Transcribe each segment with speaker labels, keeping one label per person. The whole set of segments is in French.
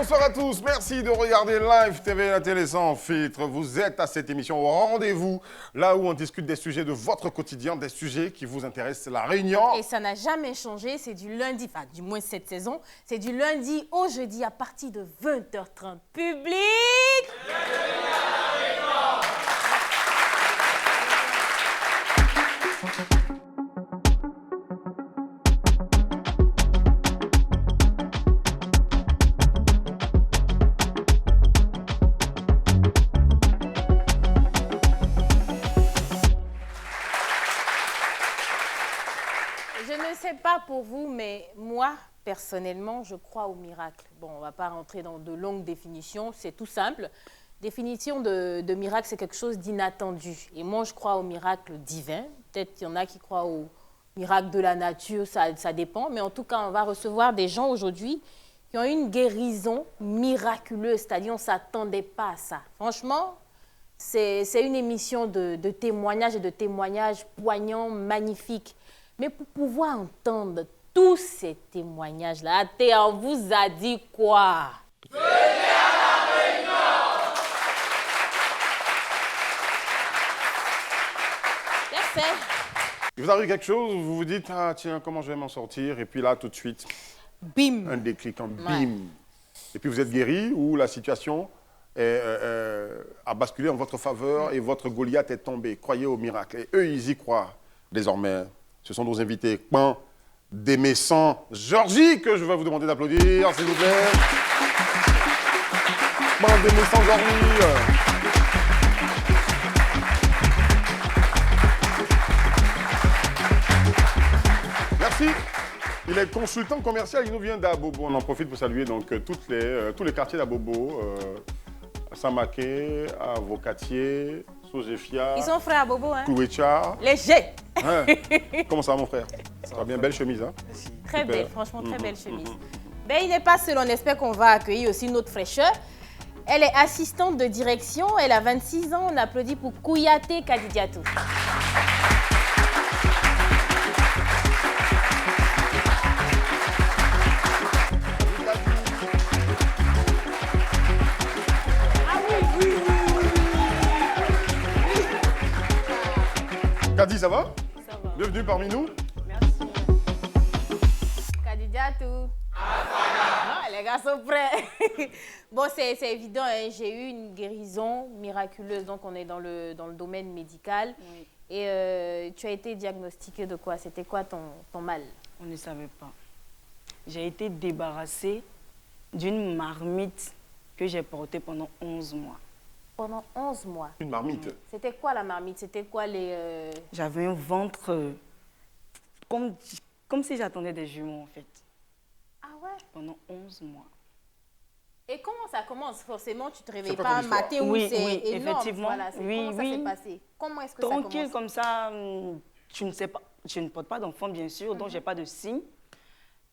Speaker 1: Bonsoir à tous, merci de regarder Live TV, la télé sans filtre. Vous êtes à cette émission au rendez-vous, là où on discute des sujets de votre quotidien, des sujets qui vous intéressent, la Réunion.
Speaker 2: Et ça n'a jamais changé, c'est du lundi, enfin du moins cette saison, c'est du lundi au jeudi à partir de 20h30. Public! Je ne sais pas pour vous, mais moi, personnellement, je crois au miracle. Bon, on ne va pas rentrer dans de longues définitions, c'est tout simple. Définition de miracle, c'est quelque chose d'inattendu. Et moi, je crois au miracle divin. Peut-être qu'il y en a qui croient au miracle de la nature, ça dépend. Mais en tout cas, on va recevoir des gens aujourd'hui qui ont une guérison miraculeuse. C'est-à-dire, on ne s'attendait pas à ça. Franchement, c'est une émission de témoignages et de témoignages poignants, magnifiques. Mais pour pouvoir entendre tous ces témoignages-là, on vous a dit quoi? Venez à la Réunion!
Speaker 1: Il vous arrive quelque chose, vous vous dites, ah tiens, comment je vais m'en sortir? Et puis là, tout de suite,
Speaker 2: bim!
Speaker 1: Un déclic, un bim.
Speaker 2: Ouais.
Speaker 1: Et puis vous êtes guéri ou la situation a basculé en votre faveur et votre Goliath est tombé. Croyez au miracle. Et eux, ils y croient désormais. Ce sont nos invités. Pan Démessant Georgie, que je vais vous demander d'applaudir, s'il vous plaît. Pan Démessant Georgie. Merci. Il est consultant commercial, il nous vient d'Abobo. On en profite pour saluer donc tous les quartiers d'Abobo. Samaké, Avocatier, Sogefia.
Speaker 2: Ils sont frères à Bobo, hein?
Speaker 1: Kouécha.
Speaker 2: Léger!
Speaker 1: Ouais. Comment ça va, mon frère? Ça va bien, belle chemise, hein?
Speaker 2: Très
Speaker 1: Super.
Speaker 2: belle, franchement, très belle chemise. Ben, il n'est pas seul, on espère qu'on va accueillir aussi notre fraîcheur. Elle est assistante de direction, elle a 26 ans, on applaudit pour Kouyaté Kadidiatou.
Speaker 1: Kadi, ça va?
Speaker 2: Ça va.
Speaker 1: Bienvenue parmi nous.
Speaker 2: Merci. Kadidiatou. Ah, les gars sont prêts. Bon, c'est évident, hein, j'ai eu une guérison miraculeuse, donc on est dans le domaine médical.
Speaker 3: Oui.
Speaker 2: Et tu as été diagnostiquée de quoi? C'était quoi ton mal?
Speaker 3: On ne savait pas. J'ai été débarrassée d'une marmite que j'ai portée pendant 11 mois.
Speaker 2: Pendant 11 mois.
Speaker 1: Une marmite.
Speaker 2: C'était quoi la marmite? C'était quoi les...
Speaker 3: J'avais un ventre comme si j'attendais des jumeaux, en fait,
Speaker 2: Ah ouais?
Speaker 3: pendant 11 mois.
Speaker 2: Et comment ça commence? Forcément, tu te réveilles
Speaker 1: quoi
Speaker 2: pas un
Speaker 1: comme histoire?
Speaker 2: matin où
Speaker 3: Oui,
Speaker 2: c'est
Speaker 3: oui,
Speaker 2: énorme.
Speaker 3: effectivement.
Speaker 2: Voilà,
Speaker 3: Oui,
Speaker 2: comment ça
Speaker 3: oui.
Speaker 2: s'est passé? Comment est-ce que ça
Speaker 3: Tranquille
Speaker 2: commence?
Speaker 3: comme ça, tu ne sais pas, je ne porte pas d'enfant, bien sûr, donc je n'ai pas de signe.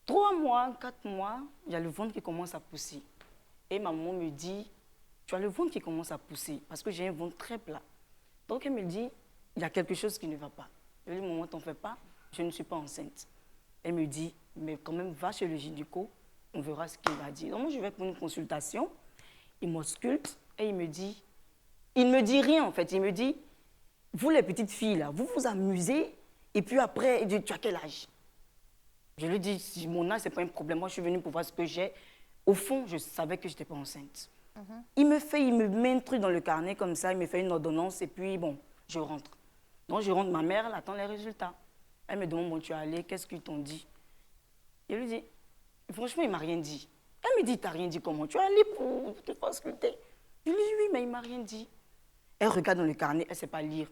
Speaker 3: 3 mois, 4 mois, il y a le ventre qui commence à pousser. Et ma maman me dit, tu as le ventre qui commence à pousser, parce que j'ai un ventre très plat. Donc elle me dit, il y a quelque chose qui ne va pas. Je lui dis, maman, t'en fais pas, je ne suis pas enceinte. Elle me dit, mais quand même, va chez le gynéco, on verra ce qu'il va dire. Donc moi, je vais pour une consultation, il m'ausculte et il me dit rien en fait, il me dit, vous les petites filles là, vous vous amusez et puis après, il dit, tu as quel âge? Je lui dis, si mon âge, ce n'est pas un problème, moi je suis venue pour voir ce que j'ai. Au fond, je savais que je n'étais pas enceinte. Il me met un truc dans le carnet comme ça, il me fait une ordonnance et puis bon, je rentre. Donc je rentre, ma mère, elle attend les résultats. Elle me demande, bon, tu es allée, qu'est-ce qu'ils t'ont dit? Je lui dis, franchement, il ne m'a rien dit. Elle me dit, t'as rien dit comment? Tu es allée pour te faire sculpter? Je lui dis, oui, mais il ne m'a rien dit. Elle regarde dans le carnet, elle ne sait pas lire.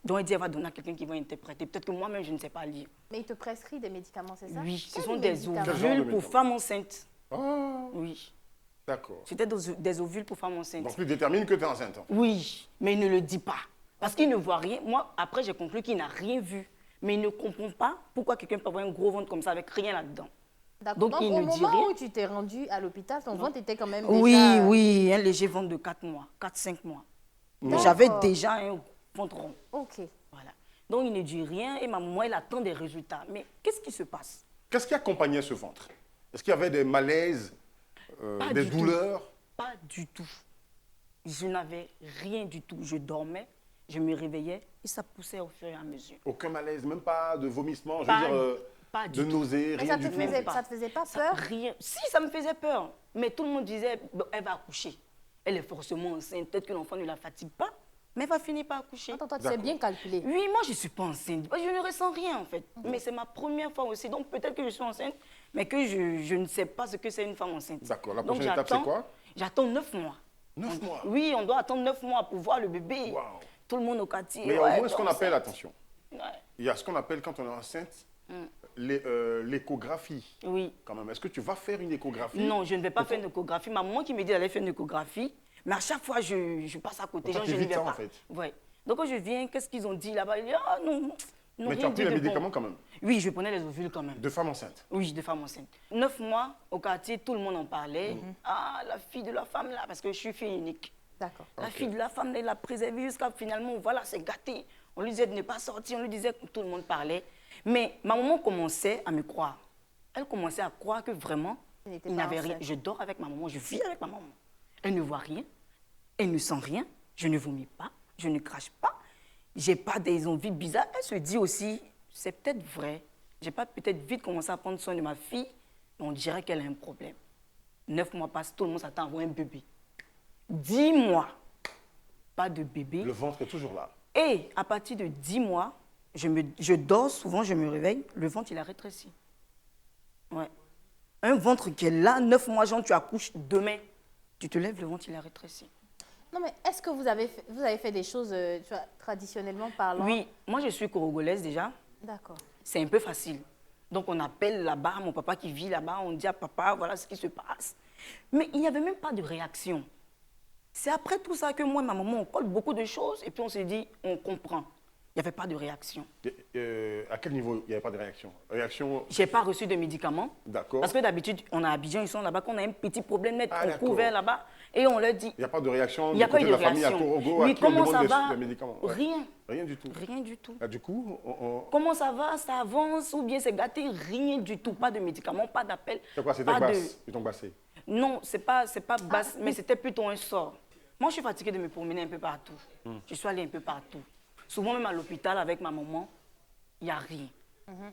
Speaker 3: Donc elle dit, elle va donner à quelqu'un qui va interpréter. Peut-être que moi-même, je ne sais pas lire.
Speaker 2: Mais il te prescrit des médicaments, c'est ça?
Speaker 3: Oui, ce
Speaker 2: Quels
Speaker 3: sont des
Speaker 2: médicaments?
Speaker 1: Quel genre de
Speaker 3: ovules pour
Speaker 1: médicaments?
Speaker 3: femmes enceintes.
Speaker 1: Ah,
Speaker 3: Oui.
Speaker 1: d'accord.
Speaker 3: C'était des ovules pour femmes enceintes.
Speaker 1: Donc, tu détermines que tu es enceinte.
Speaker 3: Oui, mais il ne le dit pas. Parce qu'il ne voit rien. Moi, après, j'ai conclu qu'il n'a rien vu. Mais il ne comprend pas pourquoi quelqu'un peut avoir un gros ventre comme ça avec rien là-dedans.
Speaker 2: D'accord.
Speaker 3: Donc,
Speaker 2: Donc,
Speaker 3: il
Speaker 2: au
Speaker 3: ne dit
Speaker 2: moment
Speaker 3: rien.
Speaker 2: où tu t'es rendu à l'hôpital, ton ventre était quand même
Speaker 3: Oui,
Speaker 2: déjà...
Speaker 3: oui, un léger ventre de 4 mois, 4-5 mois.
Speaker 2: D'accord.
Speaker 3: J'avais déjà un ventre rond.
Speaker 2: Ok.
Speaker 3: Voilà. Donc, il ne dit rien et ma maman, elle attend des résultats. Mais qu'est-ce qui se passe?
Speaker 1: Qu'est-ce qui accompagnait ce ventre? Est-ce qu'il y avait des malaises
Speaker 3: Pas
Speaker 1: des
Speaker 3: du tout.
Speaker 1: douleurs?
Speaker 3: Pas du tout. Je n'avais rien du tout. Je dormais, je me réveillais et ça poussait au fur et à mesure.
Speaker 1: Aucun malaise, même pas de vomissement, je
Speaker 3: Pas-
Speaker 1: veux dire,
Speaker 3: pas
Speaker 1: de
Speaker 3: du tout.
Speaker 1: nausées,
Speaker 2: Mais
Speaker 1: rien du tout.
Speaker 2: ça te faisait pas peur?
Speaker 3: Rien. Si, ça me faisait peur. Mais tout le monde disait, bon, elle va accoucher. Elle est forcément enceinte. Peut-être que l'enfant ne la fatigue pas, mais elle va finir par accoucher.
Speaker 2: Attends, toi, tu sais
Speaker 1: D'accord.
Speaker 2: bien calculer.
Speaker 3: Oui, moi, je ne suis pas enceinte. Je ne ressens rien, en fait. Mais c'est ma première fois aussi. Donc, peut-être que je suis enceinte, mais que je ne sais pas ce que c'est une femme enceinte.
Speaker 1: D'accord. La
Speaker 3: Donc,
Speaker 1: prochaine étape, c'est quoi?
Speaker 3: J'attends 9 mois.
Speaker 1: 9 mois?
Speaker 3: Oui, on doit attendre 9 mois pour voir le bébé.
Speaker 1: Waouh.
Speaker 3: Tout le monde au quartier.
Speaker 1: Mais
Speaker 3: ouais,
Speaker 1: au moins, ce qu'on
Speaker 3: t'es
Speaker 1: appelle,
Speaker 3: enceinte.
Speaker 1: attention,
Speaker 3: Ouais.
Speaker 1: il y a ce qu'on appelle, quand on est enceinte, l'échographie.
Speaker 3: Oui.
Speaker 1: Quand même. Est-ce que tu vas faire une échographie?
Speaker 3: Non, je ne vais pas faire une échographie. Ma maman qui me dit d'aller faire une échographie, mais à chaque fois, je passe à côté.
Speaker 1: Toi,
Speaker 3: Genre, je n'y
Speaker 1: t'évites
Speaker 3: vais
Speaker 1: ça,
Speaker 3: pas.
Speaker 1: en fait.
Speaker 3: Ouais. Donc, quand je viens, qu'est-ce qu'ils ont dit là-bas? Ils disent, ah non, non,
Speaker 1: Mais tu
Speaker 3: rien
Speaker 1: as pris
Speaker 3: dit
Speaker 1: les
Speaker 3: de bon.
Speaker 1: médicaments quand même,
Speaker 3: Oui, je prenais les ovules quand même.
Speaker 1: de femme enceinte.
Speaker 3: Oui, de femme enceinte. 9 mois, au quartier, tout le monde en parlait. Ah, la fille de la femme là, parce que je suis fille unique.
Speaker 2: D'accord.
Speaker 3: La
Speaker 1: Ok.
Speaker 3: fille de la femme, elle l'a préservée jusqu'à finalement, voilà, c'est gâté. On lui disait de ne pas sortir, on lui disait que tout le monde parlait. Mais ma maman commençait à me croire. Elle commençait à croire que vraiment,
Speaker 2: Elle n'était
Speaker 3: il
Speaker 2: pas
Speaker 3: n'avait rien.
Speaker 2: enceinte.
Speaker 3: Je dors avec ma maman, je vis avec ma maman. Elle ne voit rien, elle ne sent rien, je ne vomis pas, je ne crache pas, j'ai pas des envies bizarres. Elle se dit aussi, c'est peut-être vrai. J'ai pas peut-être vite commencé à prendre soin de ma fille, mais on dirait qu'elle a un problème. 9 mois passent, tout le monde s'attend à avoir un bébé. 10 mois, pas de bébé.
Speaker 1: Le ventre est toujours là.
Speaker 3: Et à partir de 10 mois, je dors souvent, je me réveille, le ventre, il a rétréci. Ouais. Un ventre qui est là, 9 mois, genre, tu accouches demain. Tu te lèves, le ventre, il a rétréci.
Speaker 2: Non, mais est-ce que vous avez fait des choses, tu vois, traditionnellement parlant?
Speaker 3: Oui, moi, je suis congolaise déjà.
Speaker 2: D'accord.
Speaker 3: C'est un peu facile. Donc, on appelle là-bas, mon papa qui vit là-bas, on dit à papa, voilà ce qui se passe. Mais il n'y avait même pas de réaction. C'est après tout ça que moi et ma maman, on colle beaucoup de choses et puis on se dit, on comprend. Il n'y avait pas de réaction.
Speaker 1: À quel niveau il n'y avait pas de réaction? Réaction,
Speaker 3: Je n'ai pas reçu de médicaments.
Speaker 1: d'accord.
Speaker 3: Parce que d'habitude, on a Abidjan, ils sont là-bas, quand on a un petit problème net,
Speaker 1: Ah,
Speaker 3: on
Speaker 1: d'accord.
Speaker 3: court vers là-bas et on leur dit,
Speaker 1: Il n'y a pas de réaction
Speaker 3: il n'y a
Speaker 1: du
Speaker 3: pas
Speaker 1: côté
Speaker 3: eu
Speaker 1: de
Speaker 3: de
Speaker 1: la famille à
Speaker 3: réaction.
Speaker 1: Korogo,
Speaker 3: Oui,
Speaker 1: à qui on
Speaker 3: comment ça
Speaker 1: demande
Speaker 3: va?
Speaker 1: des médicaments? Ouais.
Speaker 3: Rien.
Speaker 1: Rien du tout.
Speaker 3: Rien du tout.
Speaker 1: Ah, du coup,
Speaker 3: Comment ça va? Ça avance ou bien c'est gâté? Rien du tout. Pas de médicaments, pas d'appel.
Speaker 1: c'est quoi? C'était
Speaker 3: pas
Speaker 1: basse? Ils t'ont bassé?
Speaker 3: Non, c'est pas basse, mais c'était plutôt un sort. Moi, je suis fatiguée de me promener un peu partout. Je suis allée un peu partout. Souvent, même à l'hôpital avec ma maman, il n'y a rien.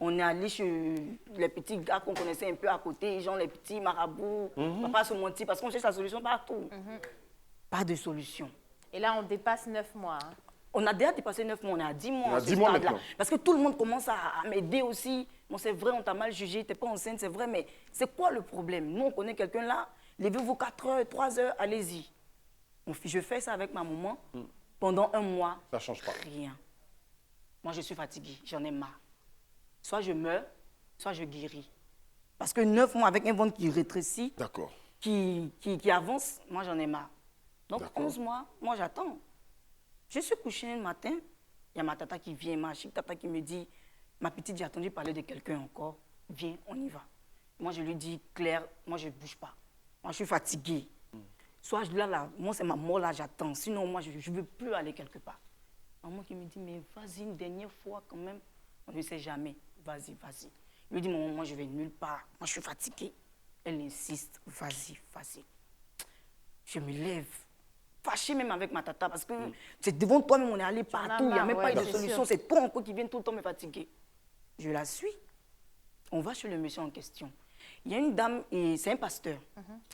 Speaker 3: On est allé chez les petits gars qu'on connaissait un peu à côté, genre les petits marabouts. On va pas se mentir parce qu'on cherche la solution partout. Pas de solution.
Speaker 2: Et là, on dépasse 9 mois. Hein.
Speaker 3: On a déjà dépassé 9 mois, on est à 10 mois.
Speaker 1: On est à
Speaker 3: à ce
Speaker 1: 10 mois
Speaker 3: stade-là.
Speaker 1: maintenant.
Speaker 3: Parce que tout le monde commence à m'aider aussi. Bon, c'est vrai, on t'a mal jugé, t'es pas enceinte, c'est vrai, mais c'est quoi le problème? Nous, on connaît quelqu'un là, levez-vous 4 heures, 3 heures, allez-y. Je fais ça avec ma maman pendant un mois.
Speaker 1: Ça ne change pas.
Speaker 3: Rien. Moi, je suis fatiguée, j'en ai marre. Soit je meurs, soit je guéris. Parce que 9 mois avec un ventre qui rétrécit,
Speaker 1: D'accord.
Speaker 3: qui avance, moi j'en ai marre. Donc
Speaker 1: D'accord.
Speaker 3: 11 mois, moi j'attends. Je suis couchée un matin, il y a ma tata qui vient, ma chic tata qui me dit, ma petite, j'ai attendu parler de quelqu'un encore, viens, on y va. Moi je lui dis, Claire, moi je ne bouge pas. Moi je suis fatiguée. Soit là, moi c'est ma mort là, j'attends. Sinon moi je ne veux plus aller quelque part. Maman qui me dit, mais vas-y une dernière fois quand même. On ne sait jamais, vas-y, vas-y. Je lui dis, maman, moi je vais nulle part, moi je suis fatiguée. Elle insiste, vas-y, vas-y. Je me lève, fâchée même avec ma tata, parce que c'est devant toi-même, on est allé partout, il n'y a
Speaker 2: marre,
Speaker 3: même pas
Speaker 2: ouais,
Speaker 3: eu de
Speaker 2: c'est
Speaker 3: solution,
Speaker 2: sûr.
Speaker 3: c'est toi encore qui viens tout le temps me fatiguer. Je la suis. On va chez le monsieur en question. Il y a une dame, et c'est un pasteur.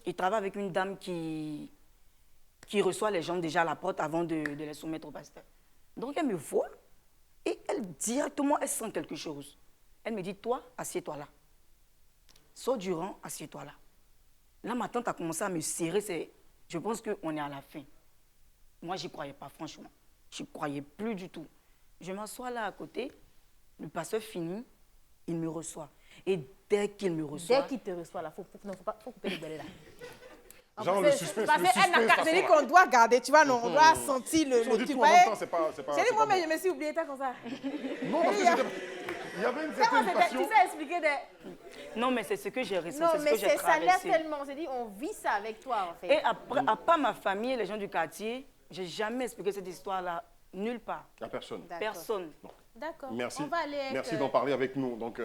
Speaker 3: Il travaille avec une dame qui reçoit les gens déjà à la porte avant de les soumettre au pasteur. Donc elle me voit et elle directement, elle sent quelque chose. Elle me dit, toi, assieds-toi là. Sors du rang, assieds-toi là. Là, ma tante a commencé à me serrer. Je pense qu'on est à la fin. Moi, je n'y croyais pas, franchement. Je n'y croyais plus du tout. Je m'assois là à côté. Le pasteur finit, il me reçoit. Et dès qu'il me reçoit...
Speaker 2: Dès qu'il te reçoit, là, faut couper le balai là.
Speaker 1: Genre le suspense,
Speaker 2: Parce
Speaker 1: le
Speaker 2: qu'elle n'a
Speaker 1: suspense,
Speaker 2: qu'à-
Speaker 1: ça
Speaker 2: c'est dit
Speaker 1: sent
Speaker 2: qu'on doit garder, tu vois, non, on doit sentir
Speaker 1: Si on
Speaker 2: le
Speaker 1: dit
Speaker 2: tu
Speaker 1: tout en
Speaker 2: vois.
Speaker 1: même temps, c'est pas
Speaker 2: J'ai dit,
Speaker 1: c'est
Speaker 2: moi,
Speaker 1: pas
Speaker 2: mais
Speaker 1: bon.
Speaker 2: je me suis oublié, t'as comme ça.
Speaker 1: Non, parce que il y avait une
Speaker 2: C'est moi,
Speaker 1: certaine
Speaker 2: tu
Speaker 1: passion.
Speaker 2: sais expliquer des...
Speaker 3: Non, mais c'est ce que j'ai ressenti,
Speaker 2: Non,
Speaker 3: c'est ce
Speaker 2: mais
Speaker 3: que j'ai
Speaker 2: ça l'air
Speaker 3: traversé.
Speaker 2: tellement, on s'est dit, on vit ça avec toi, en fait.
Speaker 3: Et après, à part ma famille et les gens du quartier, j'ai jamais expliqué cette histoire-là nulle part.
Speaker 1: Il n'y a personne.
Speaker 2: D'accord.
Speaker 3: Personne.
Speaker 2: D'accord.
Speaker 1: Merci.
Speaker 2: On va aller avec,
Speaker 1: Merci d'en parler avec nous. Donc,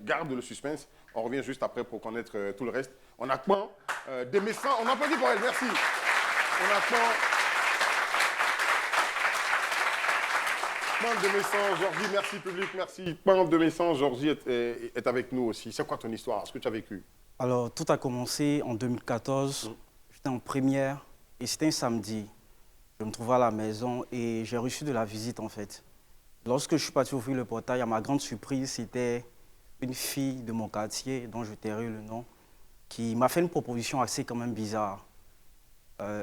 Speaker 1: garde le suspense. On revient juste après pour connaître tout le reste. On a Kpan, Demessin. On applaudit pour elle. Merci. On a Kpan Demessin, Georgie. Merci, public. Merci. Kpan Demessin, Georgie est avec nous aussi. C'est quoi ton histoire? Ce que tu as vécu?
Speaker 4: Alors, tout a commencé en 2014. J'étais en première et c'était un samedi. Je me trouvais à la maison et j'ai reçu de la visite, en fait. Lorsque je suis parti ouvrir le portail, à ma grande surprise, c'était une fille de mon quartier, dont je tairai le nom, qui m'a fait une proposition assez quand même bizarre.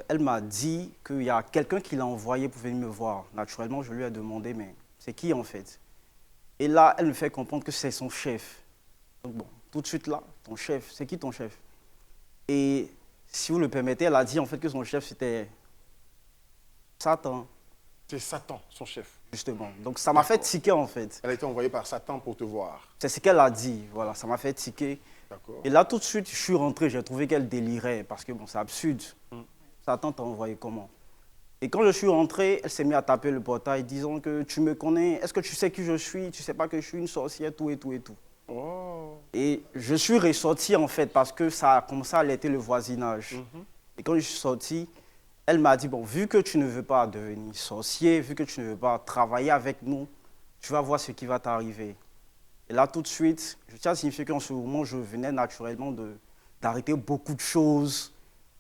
Speaker 4: Elle m'a dit qu'il y a quelqu'un qui l'a envoyé pour venir me voir. Naturellement, je lui ai demandé, mais c'est qui en fait? Et là, elle me fait comprendre que c'est son chef. Donc bon, tout de suite là, ton chef, c'est qui ton chef? Et si vous le permettez, elle a dit en fait que son chef c'était Satan,
Speaker 1: C'est Satan, son chef.
Speaker 4: justement. Donc ça m'a fait tiquer en fait.
Speaker 1: Elle a été envoyée par Satan pour te voir.
Speaker 4: C'est ce qu'elle a dit, voilà, ça m'a fait tiquer.
Speaker 1: D'accord.
Speaker 4: Et là, tout de suite, je suis rentré, j'ai trouvé qu'elle délirait, parce que bon, c'est absurde. Satan t'a envoyé comment? Et quand je suis rentré, elle s'est mise à taper le portail, disant que tu me connais, est-ce que tu sais qui je suis? Tu sais pas que je suis une sorcière, tout et tout et tout.
Speaker 1: Oh.
Speaker 4: Et je suis ressorti en fait, parce que ça a commencé à alerter le voisinage. Et quand je suis sorti, elle m'a dit, bon, vu que tu ne veux pas devenir sorcier, vu que tu ne veux pas travailler avec nous, tu vas voir ce qui va t'arriver. Et là, tout de suite, je tiens à signifier qu'en ce moment, je venais naturellement d'arrêter beaucoup de choses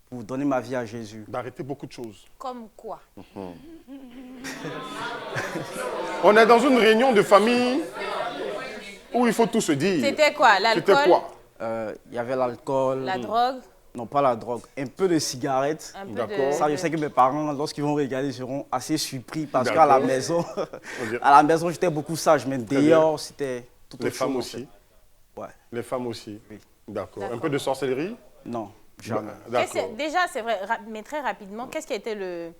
Speaker 4: pour donner ma vie à Jésus.
Speaker 1: D'arrêter beaucoup de choses.
Speaker 2: Comme quoi?
Speaker 1: On est dans une réunion de famille où il faut tout se dire.
Speaker 2: C'était quoi? L'alcool?
Speaker 1: C'était quoi?
Speaker 4: Il y avait l'alcool,
Speaker 2: La drogue?
Speaker 4: non pas la drogue, un peu de cigarettes.
Speaker 2: Un peu
Speaker 1: D'accord.
Speaker 4: Ça, je sais que mes parents, lorsqu'ils vont regarder, seront assez surpris parce qu'à la
Speaker 1: D'accord.
Speaker 4: maison,
Speaker 1: On dirait-
Speaker 4: à la maison, j'étais beaucoup sage, mais dehors, c'était tout
Speaker 1: Les
Speaker 4: autre
Speaker 1: femmes
Speaker 4: chose, en
Speaker 1: aussi.
Speaker 4: fait. Ouais,
Speaker 1: Les femmes aussi.
Speaker 4: Oui.
Speaker 1: D'accord. Un
Speaker 2: D'accord.
Speaker 1: peu de sorcellerie?
Speaker 4: non, jamais.
Speaker 1: D'accord.
Speaker 2: Déjà, c'est vrai, mais très rapidement, qu'est-ce qui a été le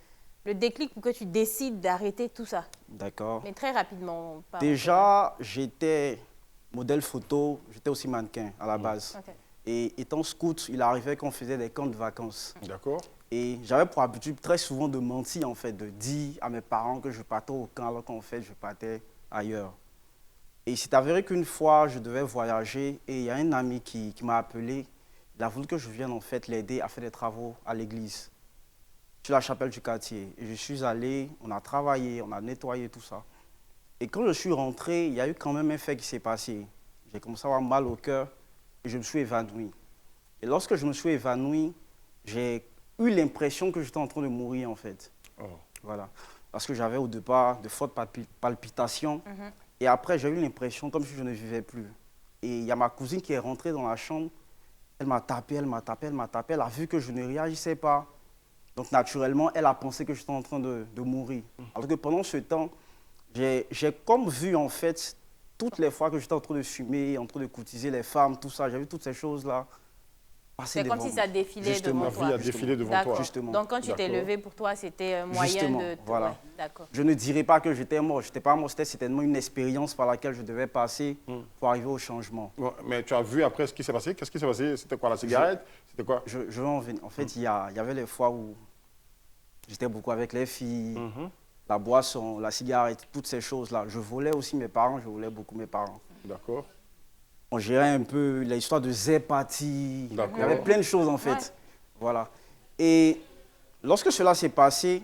Speaker 2: déclic pour que tu décides d'arrêter tout ça?
Speaker 4: D'accord.
Speaker 2: Mais très rapidement. pas-
Speaker 4: Déjà, j'étais modèle photo, j'étais aussi mannequin à la base.
Speaker 2: Ok.
Speaker 4: Et étant scout, il arrivait qu'on faisait des camps de vacances.
Speaker 1: D'accord.
Speaker 4: Et j'avais pour habitude très souvent de mentir, en fait, de dire à mes parents que je partais au camp alors qu'en fait, je partais ailleurs. Et il s'est avéré qu'une fois, je devais voyager et il y a un ami qui m'a appelé. Il a voulu que je vienne en fait l'aider à faire des travaux à l'église, sur la chapelle du quartier. Et je suis allé, on a travaillé, on a nettoyé tout ça. Et quand je suis rentré, il y a eu quand même un fait qui s'est passé. J'ai commencé à avoir mal au cœur et je me suis évanoui. Et lorsque je me suis évanoui, j'ai eu l'impression que j'étais en train de mourir en fait.
Speaker 1: Oh.
Speaker 4: Voilà. Parce que j'avais au départ de fortes palpitations. Et après, j'ai eu l'impression comme si je ne vivais plus. Et il y a ma cousine qui est rentrée dans la chambre. Elle m'a tapé, elle m'a tapé, elle m'a tapé. Elle a vu que je ne réagissais pas. Donc naturellement, elle a pensé que j'étais en train de mourir. Alors que pendant ce temps, j'ai comme vu en fait, toutes les fois que j'étais en train de fumer, en train de courtiser les femmes, tout ça, j'ai vu toutes ces choses-là passer
Speaker 2: C'est comme
Speaker 4: devant
Speaker 2: si ça
Speaker 4: moi.
Speaker 2: défilait
Speaker 4: Justement.
Speaker 1: La
Speaker 2: devant
Speaker 1: vie
Speaker 2: toi.
Speaker 1: a défilé devant
Speaker 2: D'accord.
Speaker 1: toi.
Speaker 4: Justement.
Speaker 2: Donc quand tu t'es
Speaker 1: D'accord.
Speaker 2: levé, pour toi, c'était un moyen
Speaker 4: Justement,
Speaker 2: de...
Speaker 4: voilà.
Speaker 2: Ouais, d'accord.
Speaker 4: Je ne dirais pas que j'étais mort. Je n'étais pas mort. C'était certainement une expérience par laquelle je devais passer pour arriver au changement.
Speaker 1: Bon, mais tu as vu après ce qui s'est passé? Qu'est-ce qui s'est passé? C'était quoi, la cigarette? C'était quoi?
Speaker 4: Je vais en venir. En fait, il y avait les fois où j'étais beaucoup avec les filles, la boisson, la cigarette, toutes ces choses-là. Je volais aussi mes parents, je volais beaucoup mes parents.
Speaker 1: D'accord.
Speaker 4: On gérait un peu l'histoire de Zepati.
Speaker 1: D'accord.
Speaker 4: Il y avait plein de choses en fait.
Speaker 2: Ouais.
Speaker 4: Voilà. Et lorsque cela s'est passé,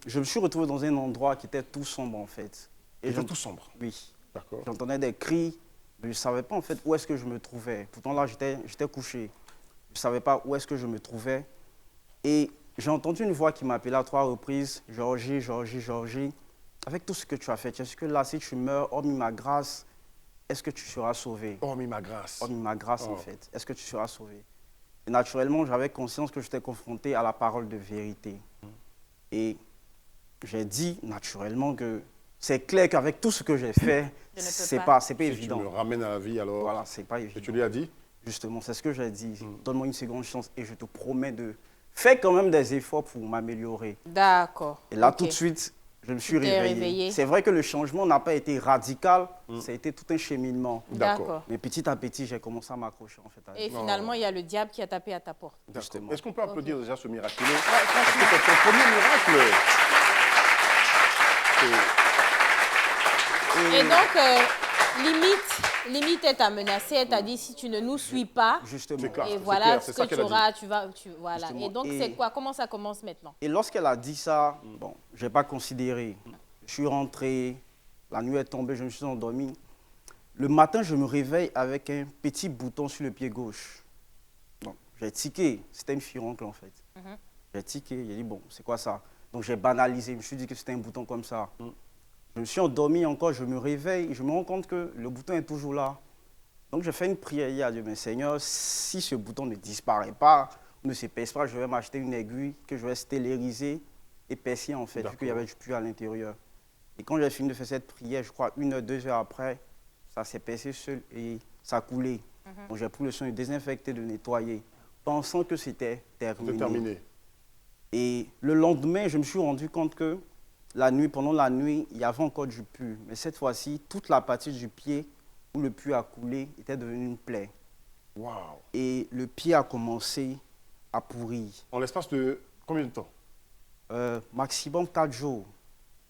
Speaker 4: je me suis retrouvé dans un endroit qui était tout sombre en fait. Et
Speaker 1: C'était
Speaker 4: j'ent-
Speaker 1: tout sombre.
Speaker 4: Oui.
Speaker 1: D'accord.
Speaker 4: J'entendais des cris, mais je ne savais pas en fait où est-ce que je me trouvais. Pourtant là, j'étais couché. Je ne savais pas où est-ce que je me trouvais. Et j'ai entendu une voix qui m'appelait à 3 reprises, « Georgie, Georgie, Georgie, avec tout ce que tu as fait, est-ce que là, si tu meurs, hormis ma grâce, est-ce que tu seras sauvé ?»
Speaker 1: Hormis ma grâce.
Speaker 4: Hormis ma grâce,
Speaker 1: Oh.
Speaker 4: en fait, est-ce que tu seras sauvé? Et naturellement, j'avais conscience que j'étais confronté à la parole de vérité. Et j'ai dit naturellement que c'est clair qu'avavec tout ce que j'ai fait,
Speaker 2: Je ne peux
Speaker 4: c'est
Speaker 2: pas.
Speaker 4: pas
Speaker 1: Si
Speaker 4: évident.
Speaker 1: tu me ramènes à la vie, alors...
Speaker 4: Voilà, c'est pas
Speaker 1: Et
Speaker 4: évident.
Speaker 1: tu lui as dit?
Speaker 4: Justement, c'est ce que j'ai dit. Donne-moi une seconde chance et je te promets de faire quand même des efforts pour m'améliorer.
Speaker 2: D'accord.
Speaker 4: Et là,
Speaker 2: Ok.
Speaker 4: tout de suite, je me suis
Speaker 2: Tu t'es
Speaker 4: réveillé.
Speaker 2: réveillé.
Speaker 4: C'est vrai que le changement n'a pas été radical, ça a été tout un cheminement.
Speaker 1: D'accord.
Speaker 4: Mais petit à petit, j'ai commencé à m'accrocher en fait à
Speaker 2: Et
Speaker 4: Dieu.
Speaker 2: finalement, il y a le diable qui a tapé à ta porte.
Speaker 1: D'accord.
Speaker 4: Justement.
Speaker 1: Est-ce qu'on peut applaudir déjà ce miraculeux?
Speaker 2: Ouais,
Speaker 1: Parce que
Speaker 2: franchement.
Speaker 1: c'est ton premier miracle.
Speaker 2: Et donc, limite, elle t'a menacé, elle t'a dit si tu ne nous suis pas,
Speaker 4: Justement.
Speaker 1: C'est clair.
Speaker 2: et
Speaker 1: c'est
Speaker 2: voilà
Speaker 1: clair,
Speaker 2: ce
Speaker 1: c'est
Speaker 2: que
Speaker 1: ça
Speaker 2: tu
Speaker 1: qu'elle a
Speaker 2: auras,
Speaker 1: dit.
Speaker 2: voilà.
Speaker 4: Justement.
Speaker 2: Et donc,
Speaker 4: Et-
Speaker 2: c'est quoi? Comment ça commence maintenant?
Speaker 4: Et lorsqu'elle a dit ça, bon, je n'ai pas considéré. Je suis rentré, la nuit est tombée, je me suis endormi. Le matin, je me réveille avec un petit bouton sur le pied gauche. Bon, j'ai tiqué, c'était une furoncle en fait. J'ai tiqué, j'ai dit bon, c'est quoi ça? Donc j'ai banalisé, je me suis dit que c'était un bouton comme ça. Je me suis endormi encore, je me réveille, je me rends compte que le bouton est toujours là. Donc j'ai fait une prière hier à Dieu, mais Seigneur, si ce bouton ne disparaît pas, ne s'épaisse pas, je vais m'acheter une aiguille que je vais stériliser et percer en fait, vu qu'il y avait du puits à l'intérieur. Et quand j'ai fini de faire cette prière, je crois 1 heure, 2 heures après, ça s'est percé seul et ça a coulé. Donc j'ai pris le soin de désinfecter, de nettoyer, pensant que c'était terminé.
Speaker 1: C'est terminé.
Speaker 4: Et le lendemain, je me suis rendu compte que pendant la nuit, il y avait encore du pus. Mais cette fois-ci, toute la partie du pied où le pus a coulé était devenue une plaie.
Speaker 1: Waouh.
Speaker 4: Et le pied a commencé à pourrir.
Speaker 1: En l'espace de combien de temps?
Speaker 4: Maximum 4 jours.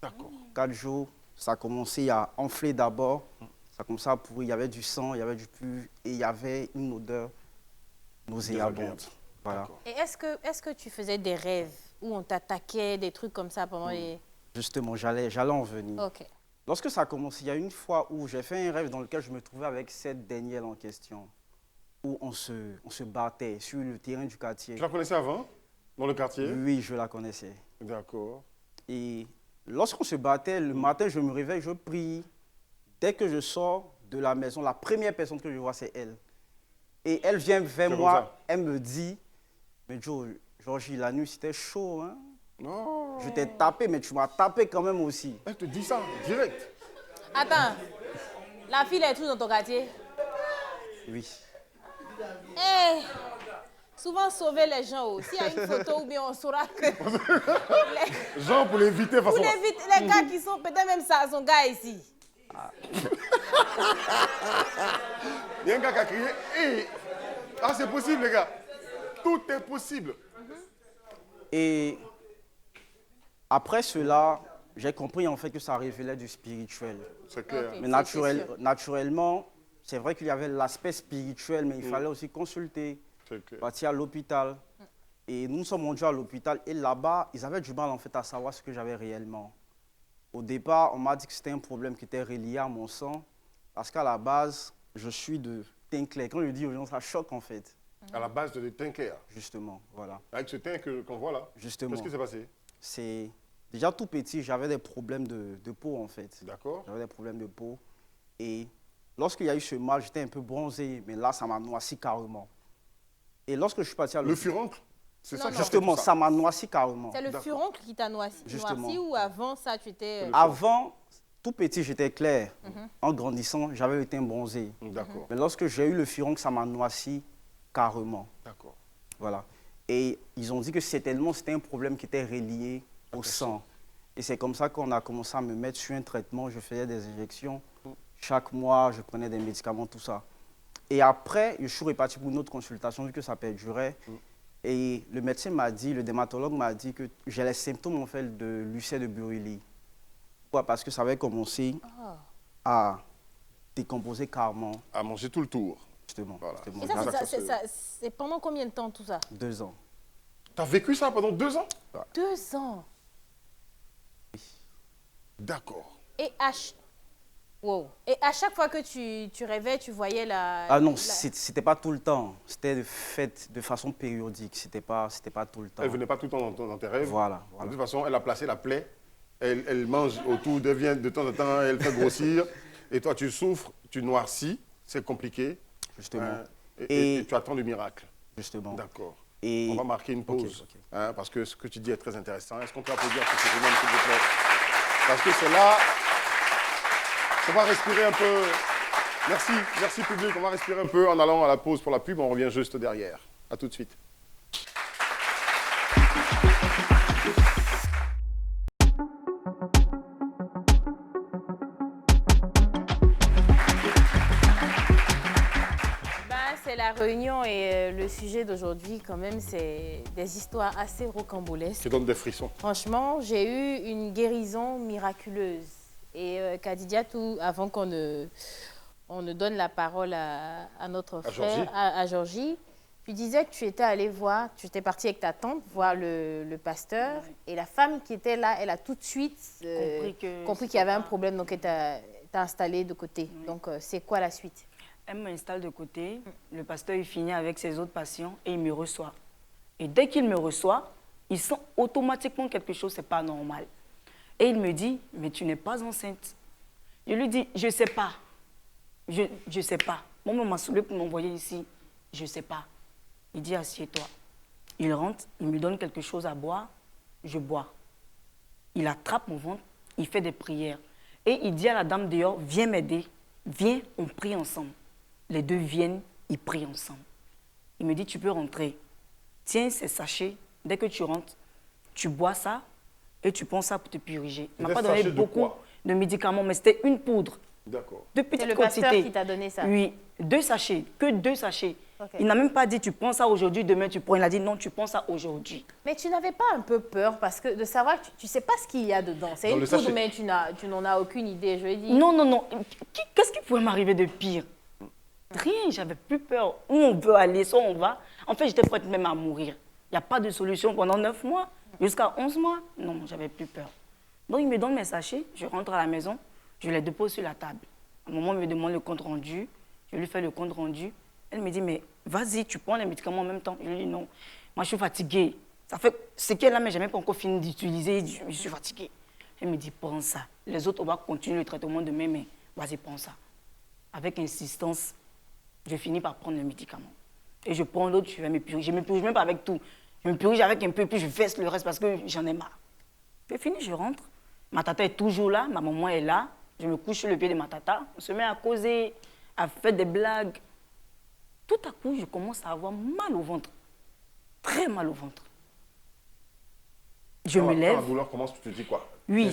Speaker 1: D'accord.
Speaker 4: 4 jours, ça a commencé à enfler d'abord. Ça a commencé à pourrir. Il y avait du sang, il y avait du pus et il y avait une odeur nauséabonde.
Speaker 1: Désagréable.
Speaker 4: Voilà.
Speaker 1: D'accord.
Speaker 2: Et est-ce que tu faisais des rêves où on t'attaquait, des trucs comme ça pendant les...
Speaker 4: Justement, j'allais en venir.
Speaker 2: Ok.
Speaker 4: Lorsque ça a commencé, il y a une fois où j'ai fait un rêve dans lequel je me trouvais avec cette Danielle en question, où on se battait sur le terrain du quartier.
Speaker 1: Tu la connaissais avant? Dans le quartier?
Speaker 4: Oui, je la connaissais.
Speaker 1: D'accord.
Speaker 4: Et lorsqu'on se battait, le matin, je me réveille, je prie. Dès que je sors de la maison, la première personne que je vois, c'est elle. Et elle vient vers
Speaker 1: C'est comme
Speaker 4: moi,
Speaker 1: ça.
Speaker 4: elle me dit, mais Joe, Georgie, la nuit, c'était chaud, hein?
Speaker 1: Non.
Speaker 4: Je t'ai tapé, mais tu m'as tapé quand même aussi.
Speaker 1: Elle te dit ça, direct.
Speaker 2: Attends, la fille elle est tout dans ton quartier.
Speaker 4: Oui.
Speaker 2: Eh, souvent sauver les gens aussi. S'il y a une photo ou bien on saura que
Speaker 1: Jean, pour l'éviter, façon.
Speaker 2: pour les gars qui sont peut-être même ça, son gars ici.
Speaker 1: Il y a un gars qui a crié. Hey. Ah, c'est possible, les gars. Tout est possible.
Speaker 4: Et après cela, j'ai compris en fait que ça révélait du spirituel.
Speaker 1: C'est clair.
Speaker 2: Ok.
Speaker 4: Mais
Speaker 2: C'est sûr.
Speaker 4: naturellement, c'est vrai qu'il y avait l'aspect spirituel, mais il fallait aussi consulter,
Speaker 1: C'est clair.
Speaker 4: partir à l'hôpital. Et nous sommes rendus à l'hôpital et là-bas, ils avaient du mal en fait à savoir ce que j'avais réellement. Au départ, on m'a dit que c'était un problème qui était relié à mon sang, parce qu'à la base, je suis de teint clair. Quand je dis aux gens, ça choque en fait,
Speaker 1: À la base de teint clair.
Speaker 4: justement, voilà.
Speaker 1: Avec ce teint qu'on voit là.
Speaker 4: Justement.
Speaker 1: Qu'est-ce qui s'est passé?
Speaker 4: C'est déjà tout petit, j'avais des problèmes de peau en fait.
Speaker 1: D'accord.
Speaker 4: J'avais des problèmes de peau. Et lorsqu'il y a eu ce mal, j'étais un peu bronzé, mais là, ça m'a noirci carrément. Et lorsque je suis parti à
Speaker 1: Le
Speaker 4: l'hôpital,
Speaker 1: furoncle? C'est ça
Speaker 2: Non,
Speaker 1: qui
Speaker 2: non.
Speaker 1: a fait
Speaker 4: justement,
Speaker 1: tout
Speaker 4: ça m'a noirci carrément.
Speaker 2: C'est le furoncle qui t'a noirci
Speaker 4: Justement.
Speaker 2: ou avant ça tu étais...
Speaker 4: Avant, tout petit, j'étais clair. En grandissant, j'avais le teint bronzé.
Speaker 1: D'accord.
Speaker 4: Mais lorsque j'ai eu le furoncle, ça m'a noirci carrément.
Speaker 1: D'accord.
Speaker 4: Voilà. Et ils ont dit que c'était un problème qui était relié au sang. Et c'est comme ça qu'on a commencé à me mettre sur un traitement. Je faisais des injections. Chaque mois, je prenais des médicaments, tout ça. Et après, je suis reparti pour une autre consultation, vu que ça perdurait. Et le médecin m'a dit, le dermatologue m'a dit que j'ai les symptômes en fait, de l'ulcère de Buruli. Pourquoi? Parce que ça avait commencé à décomposer carrément,
Speaker 1: À manger tout le tour.
Speaker 4: justement.
Speaker 1: Voilà.
Speaker 4: Justement.
Speaker 2: Et ça,
Speaker 1: Voilà.
Speaker 2: c'est pendant combien de temps tout ça?
Speaker 4: 2 ans.
Speaker 1: T'as vécu ça pendant 2 ans?
Speaker 2: 2 ans.
Speaker 1: D'accord.
Speaker 2: Et wow. Et à chaque fois que tu rêvais, tu voyais la...
Speaker 4: Ah non,
Speaker 2: la-
Speaker 4: c'était pas tout le temps. C'était fait de façon périodique. C'était pas tout le temps.
Speaker 1: Elle venait pas tout le temps dans tes rêves.
Speaker 4: Voilà,
Speaker 1: De
Speaker 4: voilà.
Speaker 1: toute façon, elle a placé la plaie. Elle mange autour, devient de temps en temps, elle fait grossir. Et toi, tu souffres, tu noircis. C'est compliqué.
Speaker 4: Justement.
Speaker 1: Hein, et
Speaker 4: Et-
Speaker 1: tu attends le miracle.
Speaker 4: Justement.
Speaker 1: D'accord.
Speaker 4: Et
Speaker 1: On va marquer une pause.
Speaker 4: Ok.
Speaker 1: Hein, parce que ce que tu dis est très intéressant. Est-ce qu'on peut applaudir pour ce jeune homme, s'il vous plaît? Parce que c'est là. On va respirer un peu. Merci public. On va respirer un peu en allant à la pause pour la pub. On revient juste derrière. À tout de suite.
Speaker 2: C'est la réunion et le sujet d'aujourd'hui, quand même, c'est des histoires assez rocambolesques.
Speaker 1: Qui donne des frissons.
Speaker 2: Franchement, j'ai eu une guérison miraculeuse. Et Kadidiatou, avant on ne donne la parole à notre frère, à Georgie, tu disais que tu étais allé voir, tu étais parti avec ta tante voir le pasteur, et la femme qui était là, elle a tout de suite compris qu'il y avait un problème, donc elle t'a installé de côté. Donc, c'est quoi la suite?
Speaker 3: Elle m'installe de côté, le pasteur il finit avec ses autres patients et il me reçoit. Et dès qu'il me reçoit, il sent automatiquement quelque chose, c'est pas normal. Et il me dit, mais tu n'es pas enceinte. Je lui dis, je ne sais pas. Je ne sais pas. Moi, m'a saoulé pour m'envoyer ici. Je ne sais pas. Il dit, assieds-toi. Il rentre, il me donne quelque chose à boire, je bois. Il attrape mon ventre, il fait des prières. Et il dit à la dame dehors, viens m'aider, viens, on prie ensemble. Les deux viennent, ils prient ensemble. Il me dit, tu peux rentrer. Tiens ces sachets, dès que tu rentres, tu bois ça et tu prends ça pour te puriger. Il ne m'a pas donné beaucoup de médicaments, mais c'était une poudre.
Speaker 1: D'accord.
Speaker 3: De petite
Speaker 2: quantité. C'est le pasteur qui t'a donné ça? Oui,
Speaker 3: 2 sachets, que 2 sachets. Okay. Il n'a même pas dit, tu prends ça aujourd'hui, demain tu prends. Il a dit, non, tu prends ça aujourd'hui.
Speaker 2: Mais tu n'avais pas un peu peur parce que de savoir que tu ne sais pas ce qu'il y a dedans. C'est une poudre, mais tu n'en as aucune idée, je veux dire.
Speaker 3: Non, non, non. Qu'est-ce qui pouvait m'arriver de pire? Rien, j'avais plus peur. Où on veut aller, soit on va. En fait, j'étais prête même à mourir. Il n'y a pas de solution pendant 9 mois, jusqu'à 11 mois. Non, j'avais plus peur. Donc, il me donne mes sachets, je rentre à la maison, je les dépose sur la table. À un moment, il me demande le compte rendu. Je lui fais le compte rendu. Elle me dit, mais vas-y, tu prends les médicaments en même temps. Je lui dis, non, moi, je suis fatiguée. Ça fait ce qu'elle a, mais je n'ai même pas encore fini d'utiliser. Je suis fatiguée. Elle me dit, prends ça. Les autres, on va continuer le traitement demain, mais vas-y, prends ça. Avec insistance, je finis par prendre le médicament. Et je prends l'autre, je vais me purger. Je ne me purge même pas avec tout. Je me purge avec un peu, puis je verse le reste parce que j'en ai marre. Je finis, je rentre. Ma tata est toujours là, ma maman est là. Je me couche sur le pied de ma tata. On se met à causer, à faire des blagues. Tout à coup, je commence à avoir mal au ventre. Très mal au ventre. Je me lève.
Speaker 1: Quand la douleur commence, tu te dis quoi?
Speaker 3: Oui,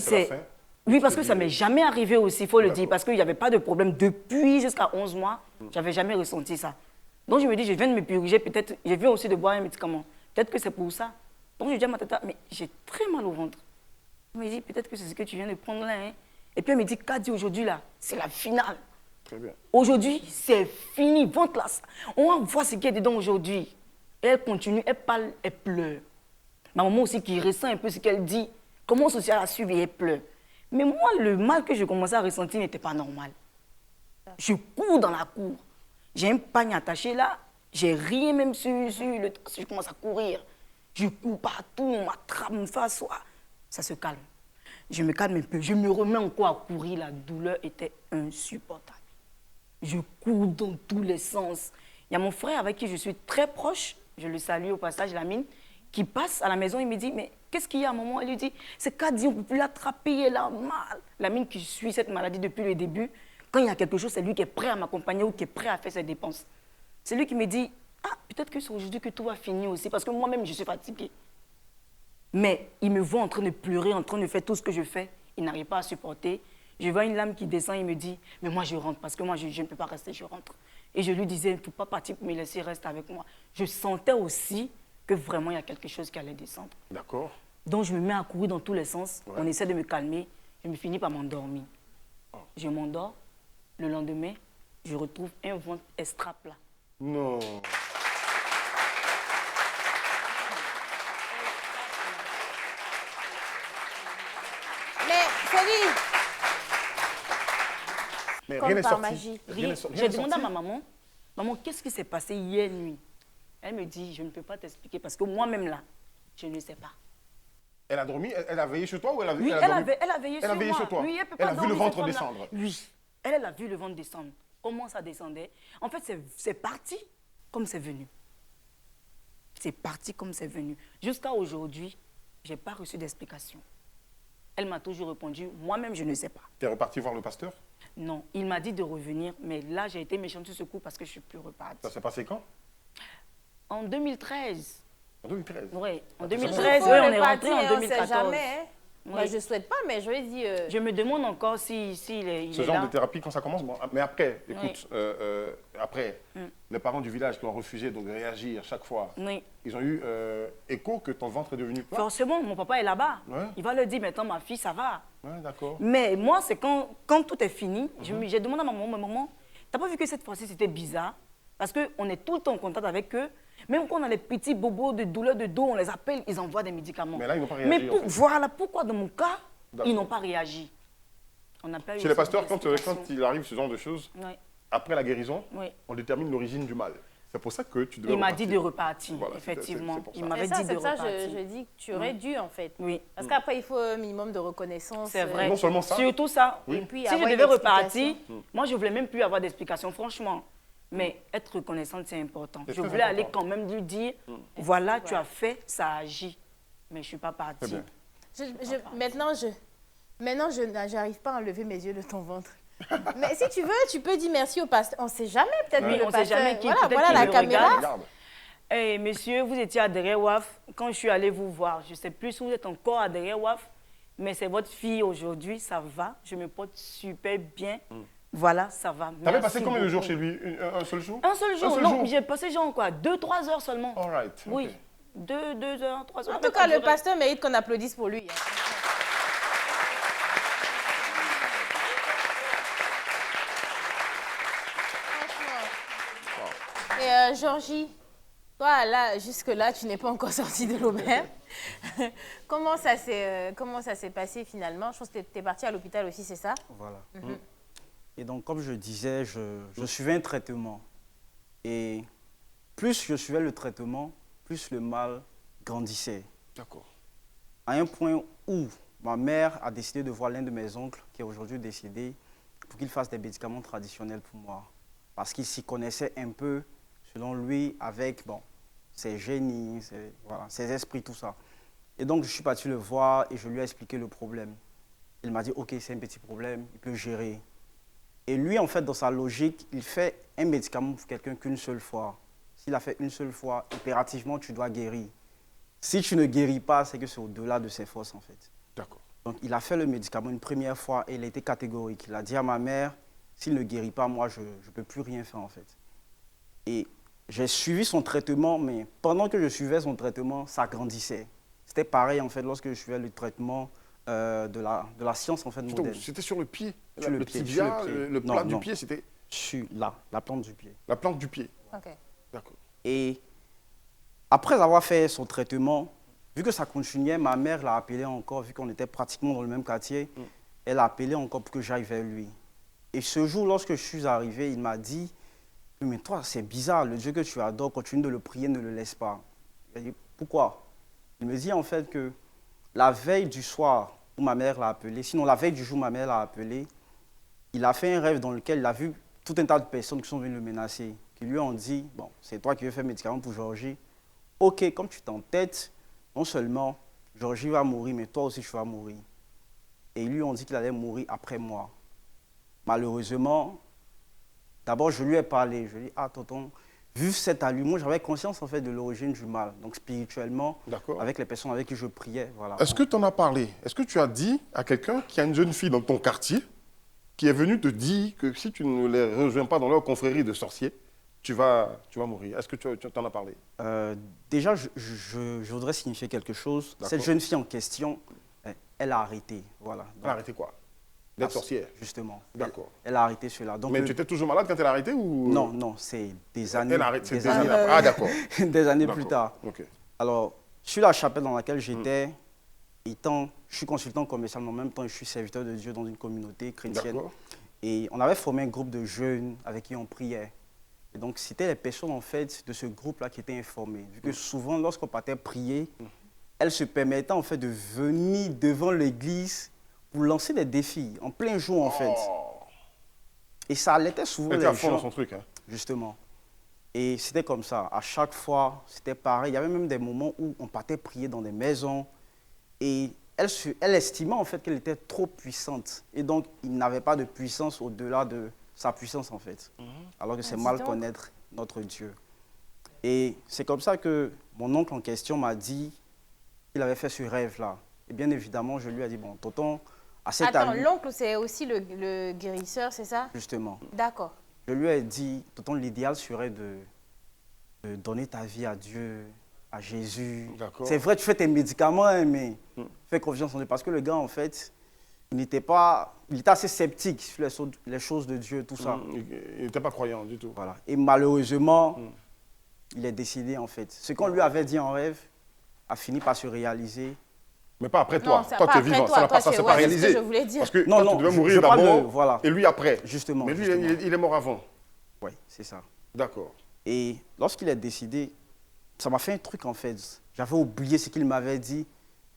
Speaker 3: oui, parce que ça ne m'est jamais arrivé aussi, il faut le dire. Parce qu'il n'y avait pas de problème. Depuis jusqu'à 11 mois, je n'avais jamais ressenti ça. Donc je me dis, je viens de me purger, peut-être, je viens aussi de boire un médicament. Peut-être que c'est pour ça. Donc je dis à ma tata, mais j'ai très mal au ventre. Elle me dit, peut-être que c'est ce que tu viens de prendre là. Hein. Et puis elle me dit, Kadi, aujourd'hui là, c'est la finale.
Speaker 1: Très bien.
Speaker 3: Aujourd'hui, c'est fini, ventre là. On va voir ce qu'il y a dedans aujourd'hui. Et elle continue, elle parle, elle pleure. Ma maman aussi qui ressent un peu ce qu'elle dit, commence aussi à la suivre et elle pleure. Mais moi, le mal que je commençais à ressentir n'était pas normal. Je cours dans la cour. J'ai un pagne attaché là. J'ai rien même sur le tas. Je commence à courir. Je cours partout, on m'attrape, on me fait asseoir. Ça se calme. Je me calme un peu. Je me remets encore à courir. La douleur était insupportable. Je cours dans tous les sens. Il y a mon frère avec qui je suis très proche. Je le salue au passage, Lamine, qui passe à la maison. Il me dit, mais qu'est-ce qu'il y a, maman? Elle lui dit, c'est Kadi, on ne peut plus l'attraper, elle a mal. Lamine qui suit cette maladie depuis le début, quand il y a quelque chose, c'est lui qui est prêt à m'accompagner ou qui est prêt à faire ses dépenses. C'est lui qui me dit, ah, peut-être que c'est aujourd'hui que tout va finir aussi, parce que moi-même, je suis fatiguée. Mais il me voit en train de pleurer, en train de faire tout ce que je fais. Il n'arrive pas à supporter. Je vois une lame qui descend, il me dit, mais moi, je rentre, parce que moi, je ne peux pas rester, je rentre. Et je lui disais, il ne faut pas partir pour me laisser rester avec moi. Je sentais aussi que vraiment, il y a quelque chose qui allait descendre.
Speaker 1: D'accord.
Speaker 3: Donc, je me mets à courir dans tous les sens. Ouais. On essaie de me calmer. Je me finis par m'endormir. Oh. Je m'endors. Le lendemain, je retrouve un ventre extra plat.
Speaker 1: Non.
Speaker 2: Mais, Céline,
Speaker 1: mais
Speaker 2: comme
Speaker 1: rien n'est
Speaker 2: par
Speaker 1: sorti.
Speaker 2: magie.
Speaker 3: J'ai demandé à ma maman, maman, qu'est-ce qui s'est passé hier nuit? Elle me dit, je ne peux pas t'expliquer parce que moi-même là, je ne sais pas.
Speaker 1: Elle a dormi, elle a veillé sur toi ou elle a
Speaker 3: oui,
Speaker 1: elle a
Speaker 3: veillé sur toi. Oui,
Speaker 1: elle a vu le ventre descendre.
Speaker 3: Oui, elle a vu le ventre descendre. Comment ça descendait? En fait, c'est parti comme c'est venu. C'est parti comme c'est venu. Jusqu'à aujourd'hui, je n'ai pas reçu d'explication. Elle m'a toujours répondu, moi-même, je ne sais pas.
Speaker 1: Tu es reparti voir le pasteur?
Speaker 3: Non, il m'a dit de revenir, mais là, j'ai été méchante sur ce coup parce que je ne suis plus repartie.
Speaker 1: Ça s'est passé quand?
Speaker 3: En 2013.
Speaker 1: En 2013?
Speaker 3: Oui, en 2013, oui, on est rentré en 2014.
Speaker 2: Jamais, hein. Oui. Moi, je ne souhaite pas, mais je vais dire...
Speaker 3: Je me demande encore s'il est
Speaker 1: ce genre de thérapie, quand ça commence, bon, mais après, écoute,
Speaker 3: oui.
Speaker 1: Après, les parents du village qui ont refusé de réagir chaque fois,
Speaker 3: Oui.
Speaker 1: ils ont eu écho que ton ventre est devenu plat?
Speaker 3: Forcément, mon papa est là-bas.
Speaker 1: Ouais.
Speaker 3: Il va leur dire, maintenant, ma fille, ça va.
Speaker 1: Ouais, d'accord.
Speaker 3: Mais moi, c'est quand tout est fini, j'ai demandé à ma maman, t'as pas vu que cette fois-ci, c'était bizarre? Parce qu'on est tout le temps en contact avec eux. Même quand on a les petits bobos de douleur de dos, on les appelle, ils envoient des médicaments.
Speaker 1: Mais là, ils n'ont pas réagi,
Speaker 3: Mais
Speaker 1: en fait.
Speaker 3: voilà pourquoi, dans mon cas,
Speaker 1: D'accord.
Speaker 3: ils n'ont pas réagi. On n'a pas eu
Speaker 1: Chez les
Speaker 3: aussi
Speaker 1: pasteurs, quand
Speaker 3: d'explication.
Speaker 1: il arrive ce genre de choses,
Speaker 3: Oui.
Speaker 1: après la guérison,
Speaker 3: Oui.
Speaker 1: on détermine l'origine du mal. C'est pour ça que tu devais
Speaker 3: Il m'a
Speaker 1: repartir.
Speaker 3: dit de repartir,
Speaker 1: Voilà,
Speaker 3: effectivement.
Speaker 1: c'est pour ça.
Speaker 3: Il
Speaker 2: Mais
Speaker 3: m'avait
Speaker 2: ça,
Speaker 3: dit de
Speaker 2: c'est ça,
Speaker 3: repartir.
Speaker 2: je dis que tu aurais dû, en fait.
Speaker 3: Oui.
Speaker 2: Parce qu'après, il faut un minimum de reconnaissance.
Speaker 3: C'est vrai.
Speaker 1: Non seulement ça.
Speaker 3: Surtout ça.
Speaker 2: Et puis,
Speaker 3: Si je
Speaker 2: avoir
Speaker 3: devais
Speaker 2: une
Speaker 3: repartir,
Speaker 2: explication.
Speaker 3: moi, je ne voulais même plus avoir d'explication, franchement. Mais être reconnaissante, c'est important.
Speaker 1: C'est
Speaker 3: Je
Speaker 1: très
Speaker 3: voulais aller
Speaker 1: important.
Speaker 3: quand même lui dire, voilà, tu as fait, ça a agi. Mais je ne suis pas partie.
Speaker 1: bien.
Speaker 2: Maintenant, je n'arrive pas à enlever mes yeux de ton ventre. Mais si tu veux, tu peux dire merci au pasteur. On ne sait jamais, peut-être
Speaker 3: Oui,
Speaker 2: que le
Speaker 3: on sait
Speaker 2: pasteur...
Speaker 3: jamais qui-
Speaker 2: Voilà,
Speaker 3: peut-être
Speaker 2: voilà
Speaker 3: qu'il
Speaker 2: la
Speaker 3: le
Speaker 2: caméra.
Speaker 3: regarde.
Speaker 1: Regarde.
Speaker 3: Eh, monsieur, vous étiez à Derewaf quand je suis allée vous voir. Je ne sais plus si vous êtes encore à Derewaf, mais c'est votre fille aujourd'hui, ça va. Je me porte super bien. Voilà, ça va.
Speaker 1: T'avais
Speaker 3: Merci
Speaker 1: passé combien de jours
Speaker 3: beaucoup.
Speaker 1: chez lui? Un seul jour?
Speaker 3: Un seul jour.
Speaker 1: seul
Speaker 3: Non,
Speaker 1: jour.
Speaker 3: j'ai passé genre quoi, 2-3 heures seulement.
Speaker 1: All right.
Speaker 3: Oui,
Speaker 1: ok.
Speaker 3: 2 heures, 3 heures.
Speaker 2: En tout cas, le pasteur mérite qu'on applaudisse pour lui. Franchement. Et Georgie, toi, là, jusque-là, tu n'es pas encore sortie de l'auberge. Comment ça s'est passé finalement? Je pense que tu es partie à l'hôpital aussi, c'est ça?
Speaker 4: Voilà. Et donc, comme je disais, je suivais un traitement. Et plus je suivais le traitement, plus le mal grandissait.
Speaker 1: D'accord.
Speaker 4: À un point où ma mère a décidé de voir l'un de mes oncles, qui est aujourd'hui décédé, pour qu'il fasse des médicaments traditionnels pour moi. Parce qu'il s'y connaissait un peu, selon lui, avec ses génies, ses esprits, tout ça. Et donc, je suis parti le voir et je lui ai expliqué le problème. Il m'a dit, OK, c'est un petit problème, il peut gérer. Et lui, en fait, dans sa logique, il fait un médicament pour quelqu'un qu'une seule fois. S'il a fait une seule fois, impérativement, tu dois guérir. Si tu ne guéris pas, c'est que c'est au-delà de ses forces, en fait.
Speaker 1: D'accord.
Speaker 4: Donc, il a fait le médicament une première fois et il a été catégorique. Il a dit à ma mère, s'il ne guérit pas, moi, je ne peux plus rien faire, en fait. Et j'ai suivi son traitement, mais pendant que je suivais son traitement, ça grandissait. C'était pareil, en fait, lorsque je suivais le traitement de la science, en fait, moderne.
Speaker 1: C'était sur le pied.
Speaker 4: Sur le pied,
Speaker 1: tibia,
Speaker 4: sur le pied.
Speaker 1: le
Speaker 4: Non,
Speaker 1: plat du
Speaker 4: non.
Speaker 1: pied, c'était
Speaker 4: Sur la plante du pied.
Speaker 1: la plante du pied.
Speaker 2: Ok.
Speaker 1: D'accord.
Speaker 4: Et après avoir fait son traitement, vu que ça continuait, ma mère l'a appelé encore, vu qu'on était pratiquement dans le même quartier, elle a appelé encore pour que j'aille vers lui. Et ce jour, lorsque je suis arrivé, il m'a dit, mais toi, c'est bizarre, le Dieu que tu adores, continue de le prier, ne le laisse pas. J'ai dit, pourquoi? Il me dit en fait que la veille du soir où ma mère l'a appelé, sinon la veille du jour où ma mère l'a appelé, il a fait un rêve dans lequel il a vu tout un tas de personnes qui sont venues le menacer, qui lui ont dit, bon, c'est toi qui veux faire médicament pour Georgie. Ok, comme tu t'entêtes, non seulement Georgie va mourir, mais toi aussi tu vas mourir. Et ils lui ont dit qu'il allait mourir après moi. Malheureusement, d'abord je lui ai parlé, je lui ai dit, ah tonton, vu cet allumement, j'avais conscience en fait de l'origine du mal, donc spirituellement,
Speaker 1: D'accord.
Speaker 4: avec les personnes avec qui je priais. Voilà.
Speaker 1: Est-ce que tu en as parlé? Est-ce que tu as dit à quelqu'un qui a une jeune fille dans ton quartier qui est venue te dire que si tu ne les rejoins pas dans leur confrérie de sorciers, tu vas mourir? Est-ce que tu en as parlé?
Speaker 4: Déjà, je voudrais signifier quelque chose.
Speaker 1: D'accord.
Speaker 4: Cette jeune fille en question, elle a arrêté. Voilà.
Speaker 1: Elle a arrêté quoi? D'être
Speaker 4: Ah,
Speaker 1: sorcière?
Speaker 4: Justement.
Speaker 1: D'accord.
Speaker 4: Elle a arrêté cela. Donc,
Speaker 1: Mais tu étais toujours malade quand elle a arrêté ou?
Speaker 4: Non, non, c'est des années.
Speaker 1: Elle a arrêté, c'est
Speaker 4: des
Speaker 1: des années
Speaker 4: années,
Speaker 1: après. Ah, d'accord.
Speaker 4: des années plus
Speaker 1: D'accord.
Speaker 4: tard.
Speaker 1: Ok.
Speaker 4: Alors, sur la chapelle dans laquelle j'étais, je suis consultant commercial, mais en même temps, je suis serviteur de Dieu dans une communauté chrétienne.
Speaker 1: D'accord.
Speaker 4: Et on avait formé un groupe de jeunes avec qui on priait. Et donc, c'était les personnes, en fait, de ce groupe-là qui étaient informées. Vu que souvent, lorsqu'on partait prier, elles se permettaient, en fait, de venir devant l'église pour lancer des défis, en plein jour, en fait.
Speaker 1: Oh.
Speaker 4: Et ça allaitait souvent
Speaker 1: Elle
Speaker 4: les
Speaker 1: était à fond dans
Speaker 4: gens,
Speaker 1: son truc. Hein.
Speaker 4: justement. Et c'était comme ça. À chaque fois, c'était pareil. Il y avait même des moments où on partait prier dans des maisons. Et elle estimait, en fait, qu'elle était trop puissante. Et donc, il n'avait pas de puissance au-delà de sa puissance, en fait. Alors que c'est
Speaker 2: dis
Speaker 4: mal
Speaker 2: donc.
Speaker 4: connaître notre Dieu. Et c'est comme ça que mon oncle en question m'a dit qu'il avait fait ce rêve-là. Et bien évidemment, je lui ai dit, bon, tonton, à cette
Speaker 2: Attends,
Speaker 4: allure,
Speaker 2: l'oncle, c'est aussi le guérisseur, c'est ça?
Speaker 4: justement.
Speaker 2: D'accord.
Speaker 4: je lui ai dit, pourtant l'idéal serait de donner ta vie à Dieu, à Jésus.
Speaker 1: D'accord.
Speaker 4: C'est vrai, tu fais tes médicaments, hein, mais fais confiance en Dieu. Parce que le gars, en fait, il était assez sceptique sur les choses de Dieu, tout ça.
Speaker 1: Il n'était pas croyant du tout.
Speaker 4: Voilà. Et malheureusement, il est décédé, en fait. Ce qu'on lui avait dit en rêve a fini par se réaliser.
Speaker 1: Mais pas après toi.
Speaker 2: Non, c'est
Speaker 1: Toi,
Speaker 2: pas
Speaker 1: tu es
Speaker 2: après
Speaker 1: vivant.
Speaker 2: toi.
Speaker 1: Ça
Speaker 2: Toi,
Speaker 1: ne s'est
Speaker 2: c'est-
Speaker 1: pas
Speaker 2: ouais, c'est ce que
Speaker 1: réalisé.
Speaker 2: je voulais dire.
Speaker 1: Parce que
Speaker 4: Non,
Speaker 1: toi,
Speaker 4: non,
Speaker 1: tu devais
Speaker 4: je
Speaker 1: mourir
Speaker 4: parle de-
Speaker 1: d'abord
Speaker 4: voilà.
Speaker 1: et lui après.
Speaker 4: Justement.
Speaker 1: Mais lui,
Speaker 4: justement.
Speaker 1: il est mort avant.
Speaker 4: Oui, c'est ça.
Speaker 1: D'accord.
Speaker 4: Et lorsqu'il est décédé, ça m'a fait un truc, en fait. J'avais oublié ce qu'il m'avait dit.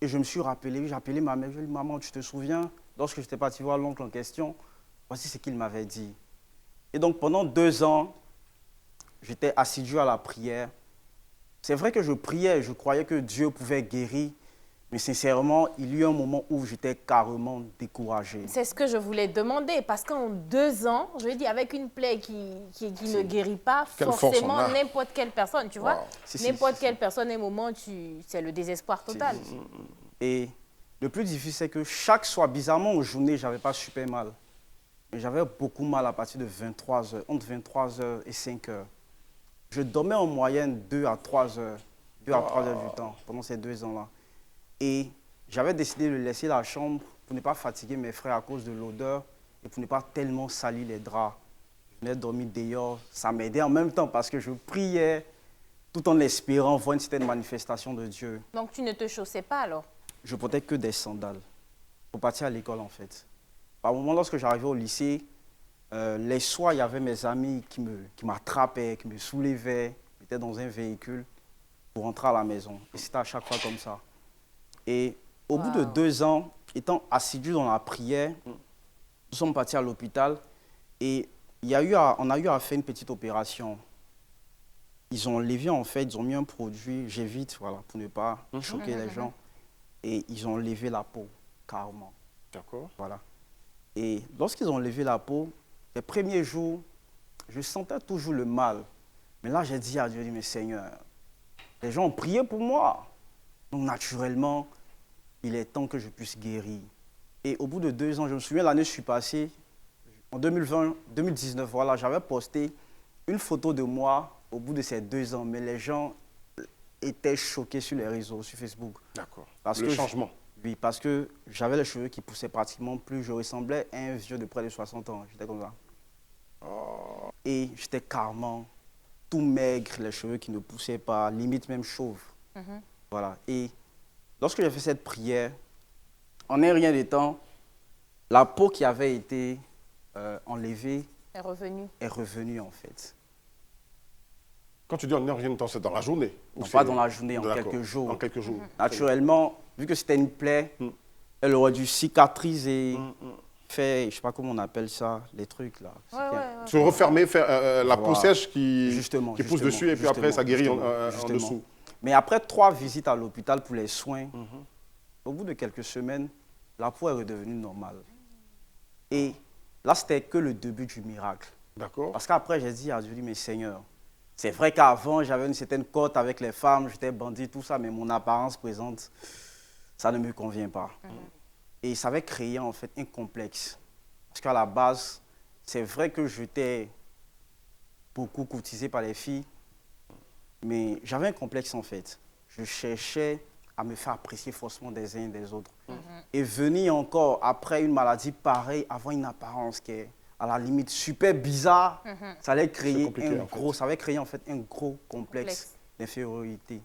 Speaker 4: Et je me suis rappelé, j'ai appelé ma mère. Je lui ai dit, maman, tu te souviens, lorsque j'étais parti voir l'oncle en question, voici ce qu'il m'avait dit. Et donc, pendant 2 ans, j'étais assidu à la prière. C'est vrai que je priais, je croyais que Dieu pouvait guérir. Mais sincèrement, il y a eu un moment où j'étais carrément découragé.
Speaker 2: C'est ce que je voulais demander, parce qu'en 2 ans, je veux dire, avec une plaie qui ne guérit pas,
Speaker 1: Quelle force on
Speaker 2: forcément,
Speaker 1: a.
Speaker 2: n'importe quelle personne, tu vois,
Speaker 1: Wow.
Speaker 2: n'importe quelle personne, à un moment, c'est le désespoir total.
Speaker 4: Et le plus difficile, c'est que chaque soir, bizarrement, aux journées, je n'avais pas super mal. Mais j'avais beaucoup mal à partir de 23 heures, entre 23 heures et 5 heures. Je dormais en moyenne 2 à 3 heures, 2 à 3 heures du temps pendant ces 2 ans-là. Et j'avais décidé de laisser la chambre pour ne pas fatiguer mes frères à cause de l'odeur et pour ne pas tellement salir les draps. Je venais dormir dehors, ça m'aidait en même temps parce que je priais tout en espérant voir une certaine manifestation de Dieu.
Speaker 2: Donc, tu ne te chaussais pas alors?
Speaker 4: Je portais que des sandales pour partir à l'école, en fait. Par moment, lorsque j'arrivais au lycée, les soirs, il y avait mes amis qui m'attrapaient, qui me soulevaient, qui étaient dans un véhicule pour rentrer à la maison. Et c'était à chaque fois comme ça. Et au bout de 2 ans, étant assidu dans la prière, nous sommes partis à l'hôpital et on a eu à faire une petite opération. Ils ont enlevé, en fait, ils ont mis un produit, j'évite, voilà, pour ne pas choquer les gens. Et ils ont enlevé la peau, carrément.
Speaker 1: D'accord.
Speaker 4: Voilà. Et lorsqu'ils ont enlevé la peau, les premiers jours, je sentais toujours le mal. Mais là, j'ai dit à Dieu, mais Seigneur, les gens ont prié pour moi. Donc, naturellement, il est temps que je puisse guérir. Et au bout de 2 ans, je me souviens, l'année où je suis passé, en 2019, voilà, j'avais posté une photo de moi au bout de ces 2 ans. Mais les gens étaient choqués sur les réseaux, sur Facebook.
Speaker 1: D'accord.
Speaker 4: Parce
Speaker 1: Le
Speaker 4: que
Speaker 1: changement.
Speaker 4: Oui, parce que j'avais les cheveux qui poussaient pratiquement plus. Je ressemblais à un vieux de près de 60 ans. J'étais comme ça. Et j'étais carrément tout maigre, les cheveux qui ne poussaient pas, limite même chauve. Voilà. Et lorsque j'ai fait cette prière, en un rien de temps, la peau qui avait été enlevée
Speaker 2: Est revenu.
Speaker 4: est revenue, en fait.
Speaker 1: Quand tu dis en rien de temps, c'est dans la journée? Ou
Speaker 4: Non,
Speaker 1: c'est-
Speaker 4: pas dans la journée, en
Speaker 1: D'accord.
Speaker 4: quelques jours.
Speaker 1: En quelques jours.
Speaker 4: Naturellement, vu que c'était une plaie, elle aurait dû cicatriser, faire, je ne sais pas comment on appelle ça, les trucs là.
Speaker 1: Se refermer, faire la peau
Speaker 4: Voilà.
Speaker 1: sèche qui
Speaker 4: Justement,
Speaker 1: pousse
Speaker 4: justement,
Speaker 1: dessus et puis après ça guérit en
Speaker 4: justement.
Speaker 1: dessous.
Speaker 4: Mais après 3 visites à l'hôpital pour les soins, au bout de quelques semaines, la peau est redevenue normale. Et là, c'était que le début du miracle.
Speaker 1: D'accord.
Speaker 4: Parce qu'après, j'ai dit à Dieu, mais Seigneur, c'est vrai qu'avant, j'avais une certaine cote avec les femmes, j'étais bandit, tout ça, mais mon apparence présente, ça ne me convient pas. Et ça avait créé en fait un complexe. Parce qu'à la base, c'est vrai que j'étais beaucoup courtisé par les filles, mais j'avais un complexe en fait. Je cherchais à me faire apprécier forcément des uns et des autres. Et venir encore après une maladie pareille, avoir une apparence qui est à la limite super bizarre, ça allait créer
Speaker 1: compliqué, en fait.
Speaker 4: ça avait créé en fait un gros complexe
Speaker 2: Complexe.
Speaker 4: d'infériorité.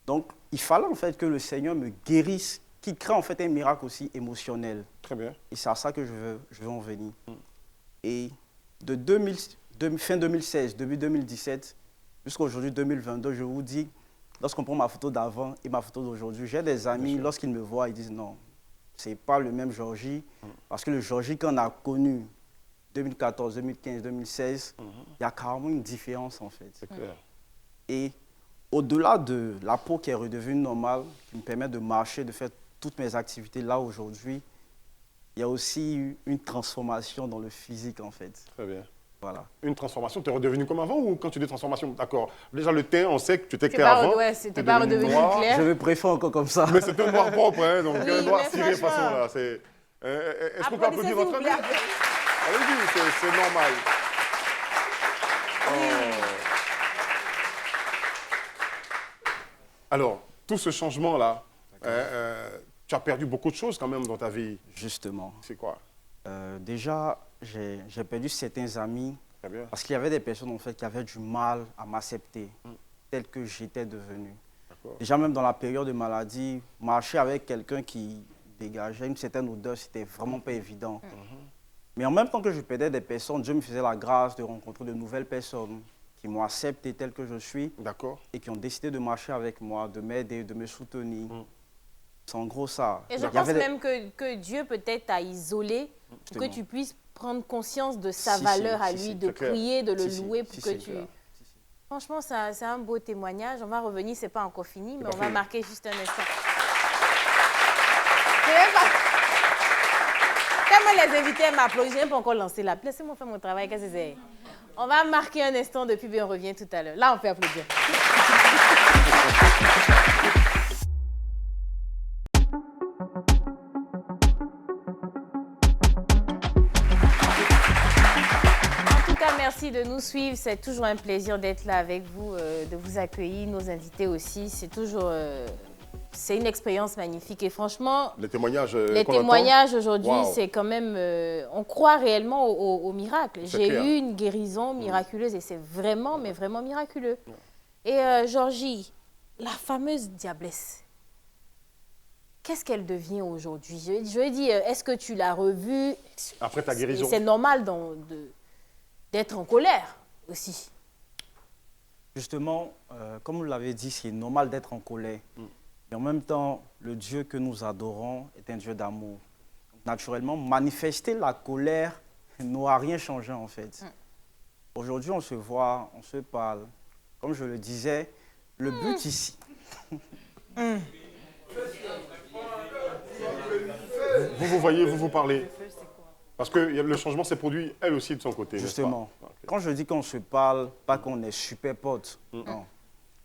Speaker 4: Donc, il fallait en fait que le Seigneur me guérisse, qu'il crée en fait un miracle aussi émotionnel.
Speaker 1: Très bien.
Speaker 4: Et c'est à ça que je veux en venir. Et de fin 2016, début 2017, jusqu'à aujourd'hui 2022, je vous dis, lorsqu'on prend ma photo d'avant et ma photo d'aujourd'hui, j'ai des amis, lorsqu'ils me voient, ils disent non, ce n'est pas le même Georgie. Parce que le Georgie qu'on a connu 2014, 2015, 2016, il y a carrément une différence en fait.
Speaker 1: C'est clair.
Speaker 4: Et au-delà de la peau qui est redevenue normale, qui me permet de marcher, de faire toutes mes activités là aujourd'hui, il y a aussi eu une transformation dans le physique en fait.
Speaker 1: Très bien.
Speaker 4: Voilà.
Speaker 1: Une transformation, tu es redevenu comme avant ou quand tu dis transformation? D'accord. Déjà le teint, on sait que tu étais
Speaker 2: C'est
Speaker 1: clair
Speaker 2: pas,
Speaker 1: avant.
Speaker 2: ouais,
Speaker 1: t'es
Speaker 2: c'était pas redevenu
Speaker 1: noir.
Speaker 2: clair.
Speaker 4: Je me préfère encore comme ça.
Speaker 1: Mais c'est un noir propre, hein, donc
Speaker 2: Oui,
Speaker 1: un noir
Speaker 2: mais
Speaker 1: ciré façon
Speaker 2: franchement.
Speaker 1: là. Est-ce qu'on peut
Speaker 2: Applaudissez,
Speaker 1: applaudir
Speaker 2: s'il
Speaker 1: notre
Speaker 2: vous
Speaker 1: ami?
Speaker 2: plaît.
Speaker 1: Allez-y, c'est normal. Alors, tout ce changement-là, tu as perdu beaucoup de choses quand même dans ta vie.
Speaker 4: Justement.
Speaker 1: C'est quoi?
Speaker 4: Déjà, j'ai perdu certains amis
Speaker 1: Très bien.
Speaker 4: parce qu'il y avait des personnes en fait, qui avaient du mal à m'accepter tel que j'étais devenu. Déjà, même dans la période de maladie, marcher avec quelqu'un qui dégageait une certaine odeur, c'était vraiment pas évident. Mais en même temps que je perdais des personnes, Dieu me faisait la grâce de rencontrer de nouvelles personnes qui m'ont accepté tel que je suis et qui ont décidé de marcher avec moi, de m'aider, de me soutenir. C'est en gros ça.
Speaker 2: Et je pense même que Dieu peut-être t'a isolé pour que tu puisses prendre conscience de sa valeur à lui, de prier, de le louer pour que tu... Franchement, c'est un beau témoignage. On va revenir, c'est pas encore fini, mais on va marquer juste un instant. Comment les invités m'applaudissent, je n'ai pas encore lancé la place. Laissez-moi faire mon travail, qu'est-ce que c'est? On va marquer un instant de pub et on revient tout à l'heure. Là, on peut applaudir. Merci de nous suivre. C'est toujours un plaisir d'être là avec vous, de vous accueillir, nos invités aussi. C'est toujours... c'est une expérience magnifique. Et franchement,
Speaker 1: les témoignages
Speaker 2: aujourd'hui, c'est quand même... on croit réellement au miracle. J'ai eu une guérison miraculeuse et c'est vraiment, mais vraiment miraculeux. Et Georgie, la fameuse diablesse, qu'est-ce qu'elle devient aujourd'hui? Je veux dire, est-ce que tu l'as revue?
Speaker 1: Après ta guérison.
Speaker 2: C'est normal d'être en colère aussi.
Speaker 4: Justement, comme vous l'avez dit, c'est normal d'être en colère. Et en même temps, le Dieu que nous adorons est un Dieu d'amour. Naturellement, manifester la colère n'aura rien changé en fait. Aujourd'hui, on se voit, on se parle. Comme je le disais, le but ici...
Speaker 1: Vous voyez, vous parlez. Parce que le changement s'est produit, elle aussi, de son côté.
Speaker 4: Justement. Quand je dis qu'on se parle, pas qu'on est super potes. Non.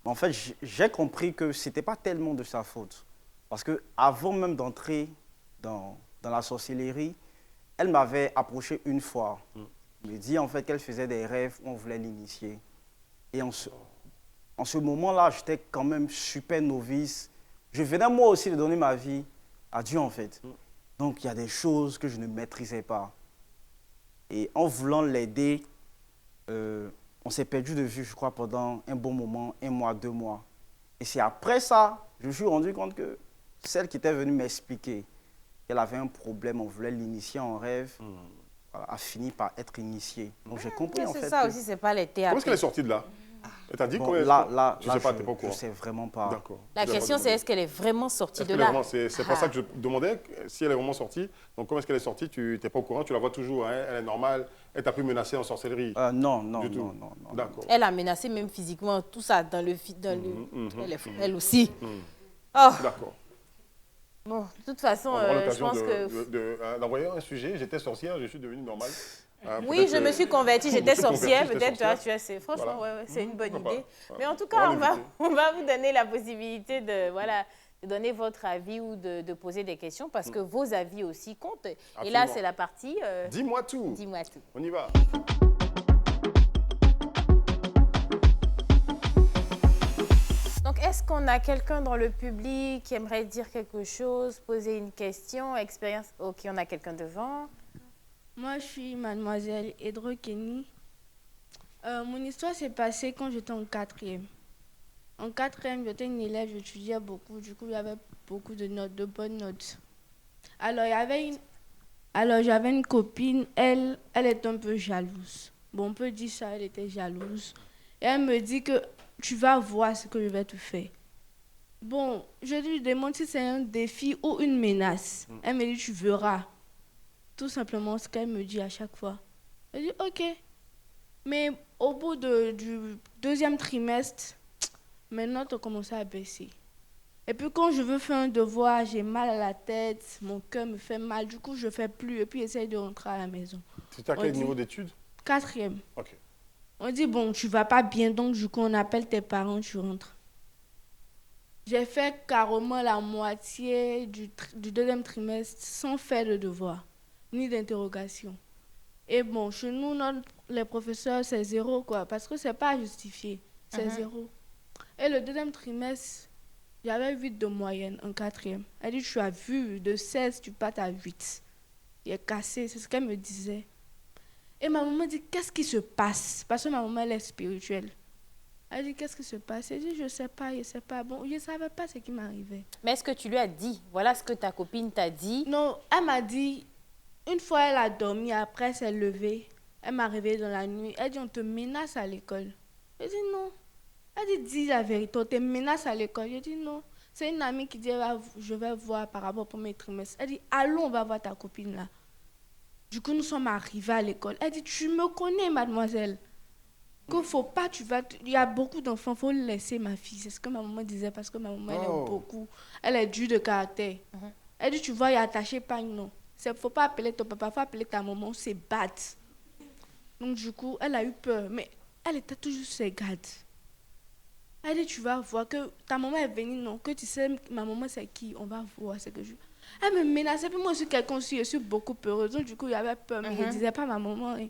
Speaker 4: En fait, j'ai compris que ce n'était pas tellement de sa faute. Parce qu'avant même d'entrer dans la sorcellerie, elle m'avait approché une fois. Elle me dit en fait qu'elle faisait des rêves où on voulait l'initier. Et en ce moment-là, j'étais quand même super novice. Je venais moi aussi de donner ma vie à Dieu en fait. Donc, il y a des choses que je ne maîtrisais pas. Et en voulant l'aider, on s'est perdu de vue, je crois, pendant un bon moment, 1 mois, 2 mois. Et c'est après ça, je me suis rendu compte que celle qui était venue m'expliquer qu'elle avait un problème, on voulait l'initier en rêve, a fini par être initiée. Donc, j'ai compris, en fait.
Speaker 2: C'est ça aussi, c'est pas les théâtres.
Speaker 1: Comment est-ce qu'elle est sortie de là? Elle t'a dit
Speaker 4: bon,
Speaker 1: comment
Speaker 4: là,
Speaker 1: je sais pas, t'es pas au courant.
Speaker 4: Je sais vraiment pas.
Speaker 1: D'accord.
Speaker 2: La question, c'est est-ce qu'elle est vraiment sortie de là?
Speaker 1: C'est pour ça que je demandais si elle est vraiment sortie. Donc, comment est-ce qu'elle est sortie? Tu n'es pas au courant, tu la vois toujours, hein? Elle est normale. Elle t'a pu menacer en sorcellerie?
Speaker 4: Non.
Speaker 1: D'accord.
Speaker 2: Elle a menacé même physiquement, tout ça dans le... elle aussi. Oh.
Speaker 1: D'accord.
Speaker 2: Bon, de toute façon, je pense que...
Speaker 1: d'envoyer un sujet, j'étais sorcière, je suis devenue normale.
Speaker 2: Oui, je me suis convertie, j'étais sorcière, peut-être, tu vois, franchement, voilà. C'est une bonne idée. Mais en tout cas, on va vous donner la possibilité de donner votre avis ou de poser des questions parce que vos avis aussi comptent. Absolument. Et là, c'est la partie...
Speaker 1: Dis-moi tout.
Speaker 2: Dis-moi tout.
Speaker 1: On y va.
Speaker 2: Donc, est-ce qu'on a quelqu'un dans le public qui aimerait dire quelque chose, poser une question, expérience? Ok, on a quelqu'un devant.
Speaker 5: Moi, je suis mademoiselle Edro Kenny. Mon histoire s'est passée quand j'étais en 4e. En 4e, j'étais une élève, j'étudiais beaucoup. Du coup, il y avait beaucoup de notes, de bonnes notes. Alors, j'avais une copine, elle est un peu jalouse. Bon, on peut dire ça, elle était jalouse. Et elle me dit que tu vas voir ce que je vais te faire. Bon, je lui demande si c'est un défi ou une menace. Elle me dit, tu verras. Tout simplement ce qu'elle me dit à chaque fois. Je dis ok. Mais au bout du 2e trimestre, mes notes ont commencé à baisser. Et puis quand je veux faire un devoir, j'ai mal à la tête, mon cœur me fait mal. Du coup, je ne fais plus et puis j'essaie de rentrer à la maison.
Speaker 1: C'était à quel niveau d'études?
Speaker 5: 4e.
Speaker 1: Ok.
Speaker 5: On dit bon, tu ne vas pas bien, donc du coup, on appelle tes parents, tu rentres. J'ai fait carrément la moitié du 2e trimestre sans faire de devoir. Ni d'interrogation. Et bon, chez nous, les professeurs, c'est 0, quoi, parce que c'est pas justifié. C'est 0. Et le 2e trimestre, J'avais 8 de moyenne en 4e. Elle dit, tu as vu, de 16, tu passes à 8. Il est cassé, c'est ce qu'elle me disait. Et ma maman dit, qu'est-ce qui se passe? Parce que ma maman, elle est spirituelle. Elle dit, qu'est-ce qui se passe? Elle dit, je ne sais pas. Bon, je ne savais pas ce qui m'arrivait.
Speaker 2: Mais est-ce que tu lui as dit? Voilà ce que ta copine t'a dit.
Speaker 5: Non, elle m'a dit, une fois elle a dormi, après elle s'est levée. Elle m'a réveillée dans la nuit. Elle dit, on te menace à l'école. J'ai dit, non. Elle dit, dis la vérité, on te menace à l'école. J'ai dit, non. C'est une amie qui dit, je vais voir par rapport au premier trimestre. Elle dit, allons, on va voir ta copine là. Du coup, nous sommes arrivés à l'école. Elle dit, tu me connais, mademoiselle. Qu'il faut pas, il y a beaucoup d'enfants, il faut laisser ma fille. C'est ce que ma maman disait, parce que ma maman, elle aime beaucoup. Elle est dure de caractère. Elle dit, tu vois, il y a attaché pas, non. Il ne faut pas appeler ton papa, il faut appeler ta maman, on se battre. Donc, du coup, elle a eu peur, mais elle était toujours sur ses gardes. Elle dit, tu vas voir que ta maman est venue, non, que tu sais, ma maman, c'est qui, on va voir ce que je... Elle me menaçait, puis moi aussi, quelqu'un aussi, je suis beaucoup peureuse. Donc, du coup, il y avait peur, mais je ne disais pas à ma maman. Et...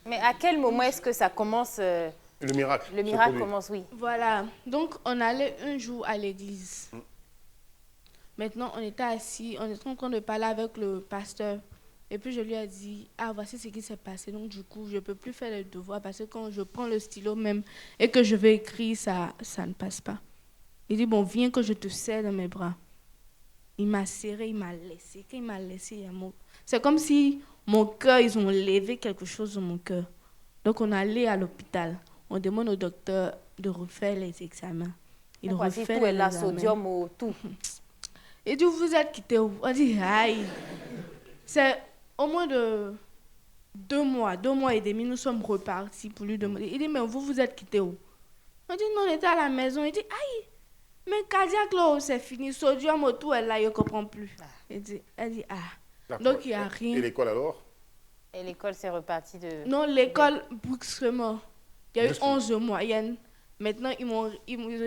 Speaker 2: Mais à quel moment est-ce que ça commence
Speaker 1: Le miracle.
Speaker 2: Le miracle commence, oui.
Speaker 5: Voilà. Donc, on allait un jour à l'église. Maintenant, on était assis, on était en train de parler avec le pasteur. Et puis, je lui ai dit, ah, voici ce qui s'est passé. Donc, du coup, je ne peux plus faire les devoirs parce que quand je prends le stylo même et que je vais écrire, ça ne passe pas. Il dit, bon, viens que je te serre dans mes bras. Il m'a serré, il m'a laissé. Quand il m'a laissé, c'est comme si mon cœur, ils ont levé quelque chose dans mon cœur. Donc, on allait à l'hôpital. On demande au docteur de refaire les examens. Il refait
Speaker 2: tout
Speaker 5: les
Speaker 2: est là,
Speaker 5: examens.
Speaker 2: sodium ou tout.
Speaker 5: Il dit, vous êtes quitté où? On dit, aïe. C'est au moins de 2 mois et demi, nous sommes repartis pour lui demander. Il dit, mais vous êtes quitté où? On dit, non, on était à la maison. Il dit, aïe. Mais cardiaque, là, c'est fini. Sodium, tout est là, il ne comprend plus. Elle dit, ah. Donc, il n'y a rien.
Speaker 1: Et l'école alors?
Speaker 2: Et l'école, c'est reparti de...
Speaker 5: Non, l'école, brusquement. Il y a eu 11 de moyenne. Maintenant, ils ont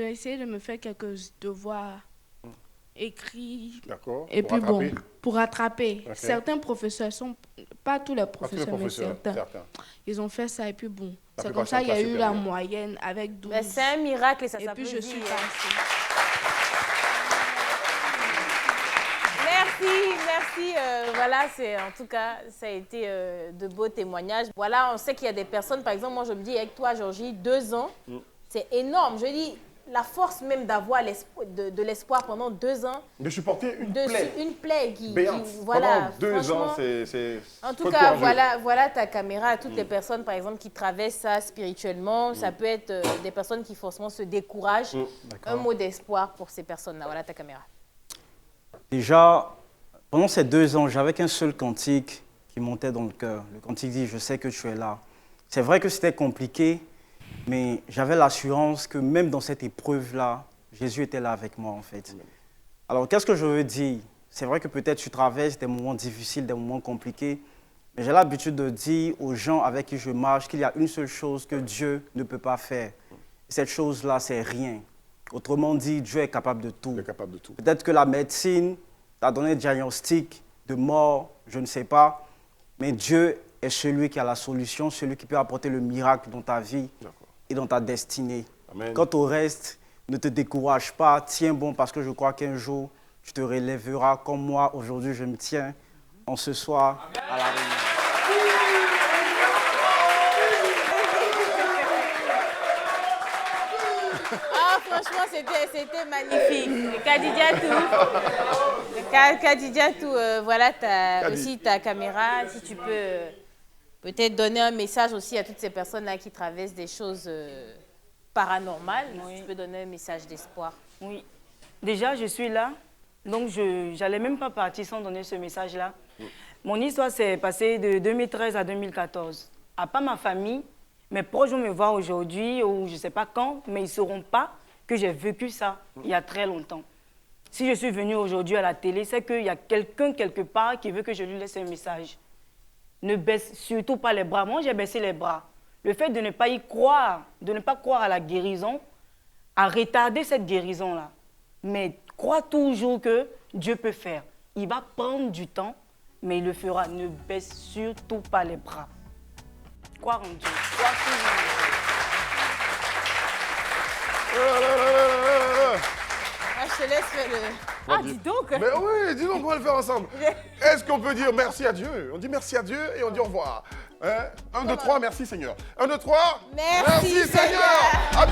Speaker 5: essayé de me faire quelques devoirs écrits.
Speaker 1: D'accord.
Speaker 5: Et puis
Speaker 1: rattraper.
Speaker 5: bon, pour rattraper.
Speaker 1: Okay.
Speaker 5: Certains professeurs, pas tous les professeurs, mais certains. Ils ont fait ça et puis bon. C'est comme ça qu'il y a eu la moyenne avec 12.
Speaker 2: Mais c'est un miracle et ça
Speaker 5: s'applaudit. Et puis je suis
Speaker 2: passée. Merci. Voilà, en tout cas, ça a été de beaux témoignages. Voilà, on sait qu'il y a des personnes, par exemple, moi je me dis avec toi, Georgie, 2 ans, c'est énorme. Je dis, la force même d'avoir de l'espoir pendant 2 ans.
Speaker 1: De supporter une plaie
Speaker 2: qui
Speaker 1: voilà, pendant 2 ans, c'est...
Speaker 2: En tout cas, voilà ta caméra à toutes les personnes, par exemple, qui traversent ça spirituellement. Ça peut être des personnes qui forcément se découragent. Un mot d'espoir pour ces personnes-là. Voilà ta caméra.
Speaker 4: Déjà, pendant ces 2 ans, j'avais qu'un seul cantique qui montait dans le cœur. Le cantique dit « Je sais que tu es là ». C'est vrai que c'était compliqué, mais j'avais l'assurance que même dans cette épreuve-là, Jésus était là avec moi, en fait. Alors, qu'est-ce que je veux dire? C'est vrai que peut-être tu traverses des moments difficiles, des moments compliqués, mais j'ai l'habitude de dire aux gens avec qui je marche qu'il y a une seule chose que Dieu ne peut pas faire. Cette chose-là, c'est rien. Autrement dit, Dieu est capable de tout. Peut-être que la médecine t'a donné un diagnostic de mort, je ne sais pas, mais Dieu est celui qui a la solution, celui qui peut apporter le miracle dans ta vie et dans ta destinée. Amen. Quant au reste, ne te décourage pas, tiens bon parce que je crois qu'un jour, tu te relèveras comme moi, aujourd'hui je me tiens en ce soir à la réunion.
Speaker 2: Ah, franchement, c'était magnifique. Kadidiatou, voilà aussi ta caméra. Si tu peux peut-être donner un message aussi à toutes ces personnes-là qui traversent des choses paranormales. Oui. Tu peux donner un message d'espoir.
Speaker 3: Oui. Déjà, je suis là. Donc, je n'allais même pas partir sans donner ce message-là. Mon histoire s'est passée de 2013 à 2014. À part ma famille, mes proches vont me voir aujourd'hui ou je ne sais pas quand, mais ils ne sauront pas que j'ai vécu ça il y a très longtemps. Si je suis venue aujourd'hui à la télé, c'est qu'il y a quelqu'un quelque part qui veut que je lui laisse un message. Ne baisse surtout pas les bras. Moi, j'ai baissé les bras. Le fait de ne pas y croire, de ne pas croire à la guérison, a retardé cette guérison-là. Mais crois toujours que Dieu peut faire. Il va prendre du temps, mais il le fera. Ne baisse surtout pas les bras. Croire en Dieu. Crois toujours en Dieu.
Speaker 2: te laisse faire le... Ah, dis donc.
Speaker 1: Mais oui, dis donc, on va le faire ensemble. Est-ce qu'on peut dire merci à Dieu? On dit merci à Dieu et on dit au revoir. Hein? 1, 2, 3, merci Seigneur. 1, 2, 3.
Speaker 2: Merci,
Speaker 1: Seigneur. À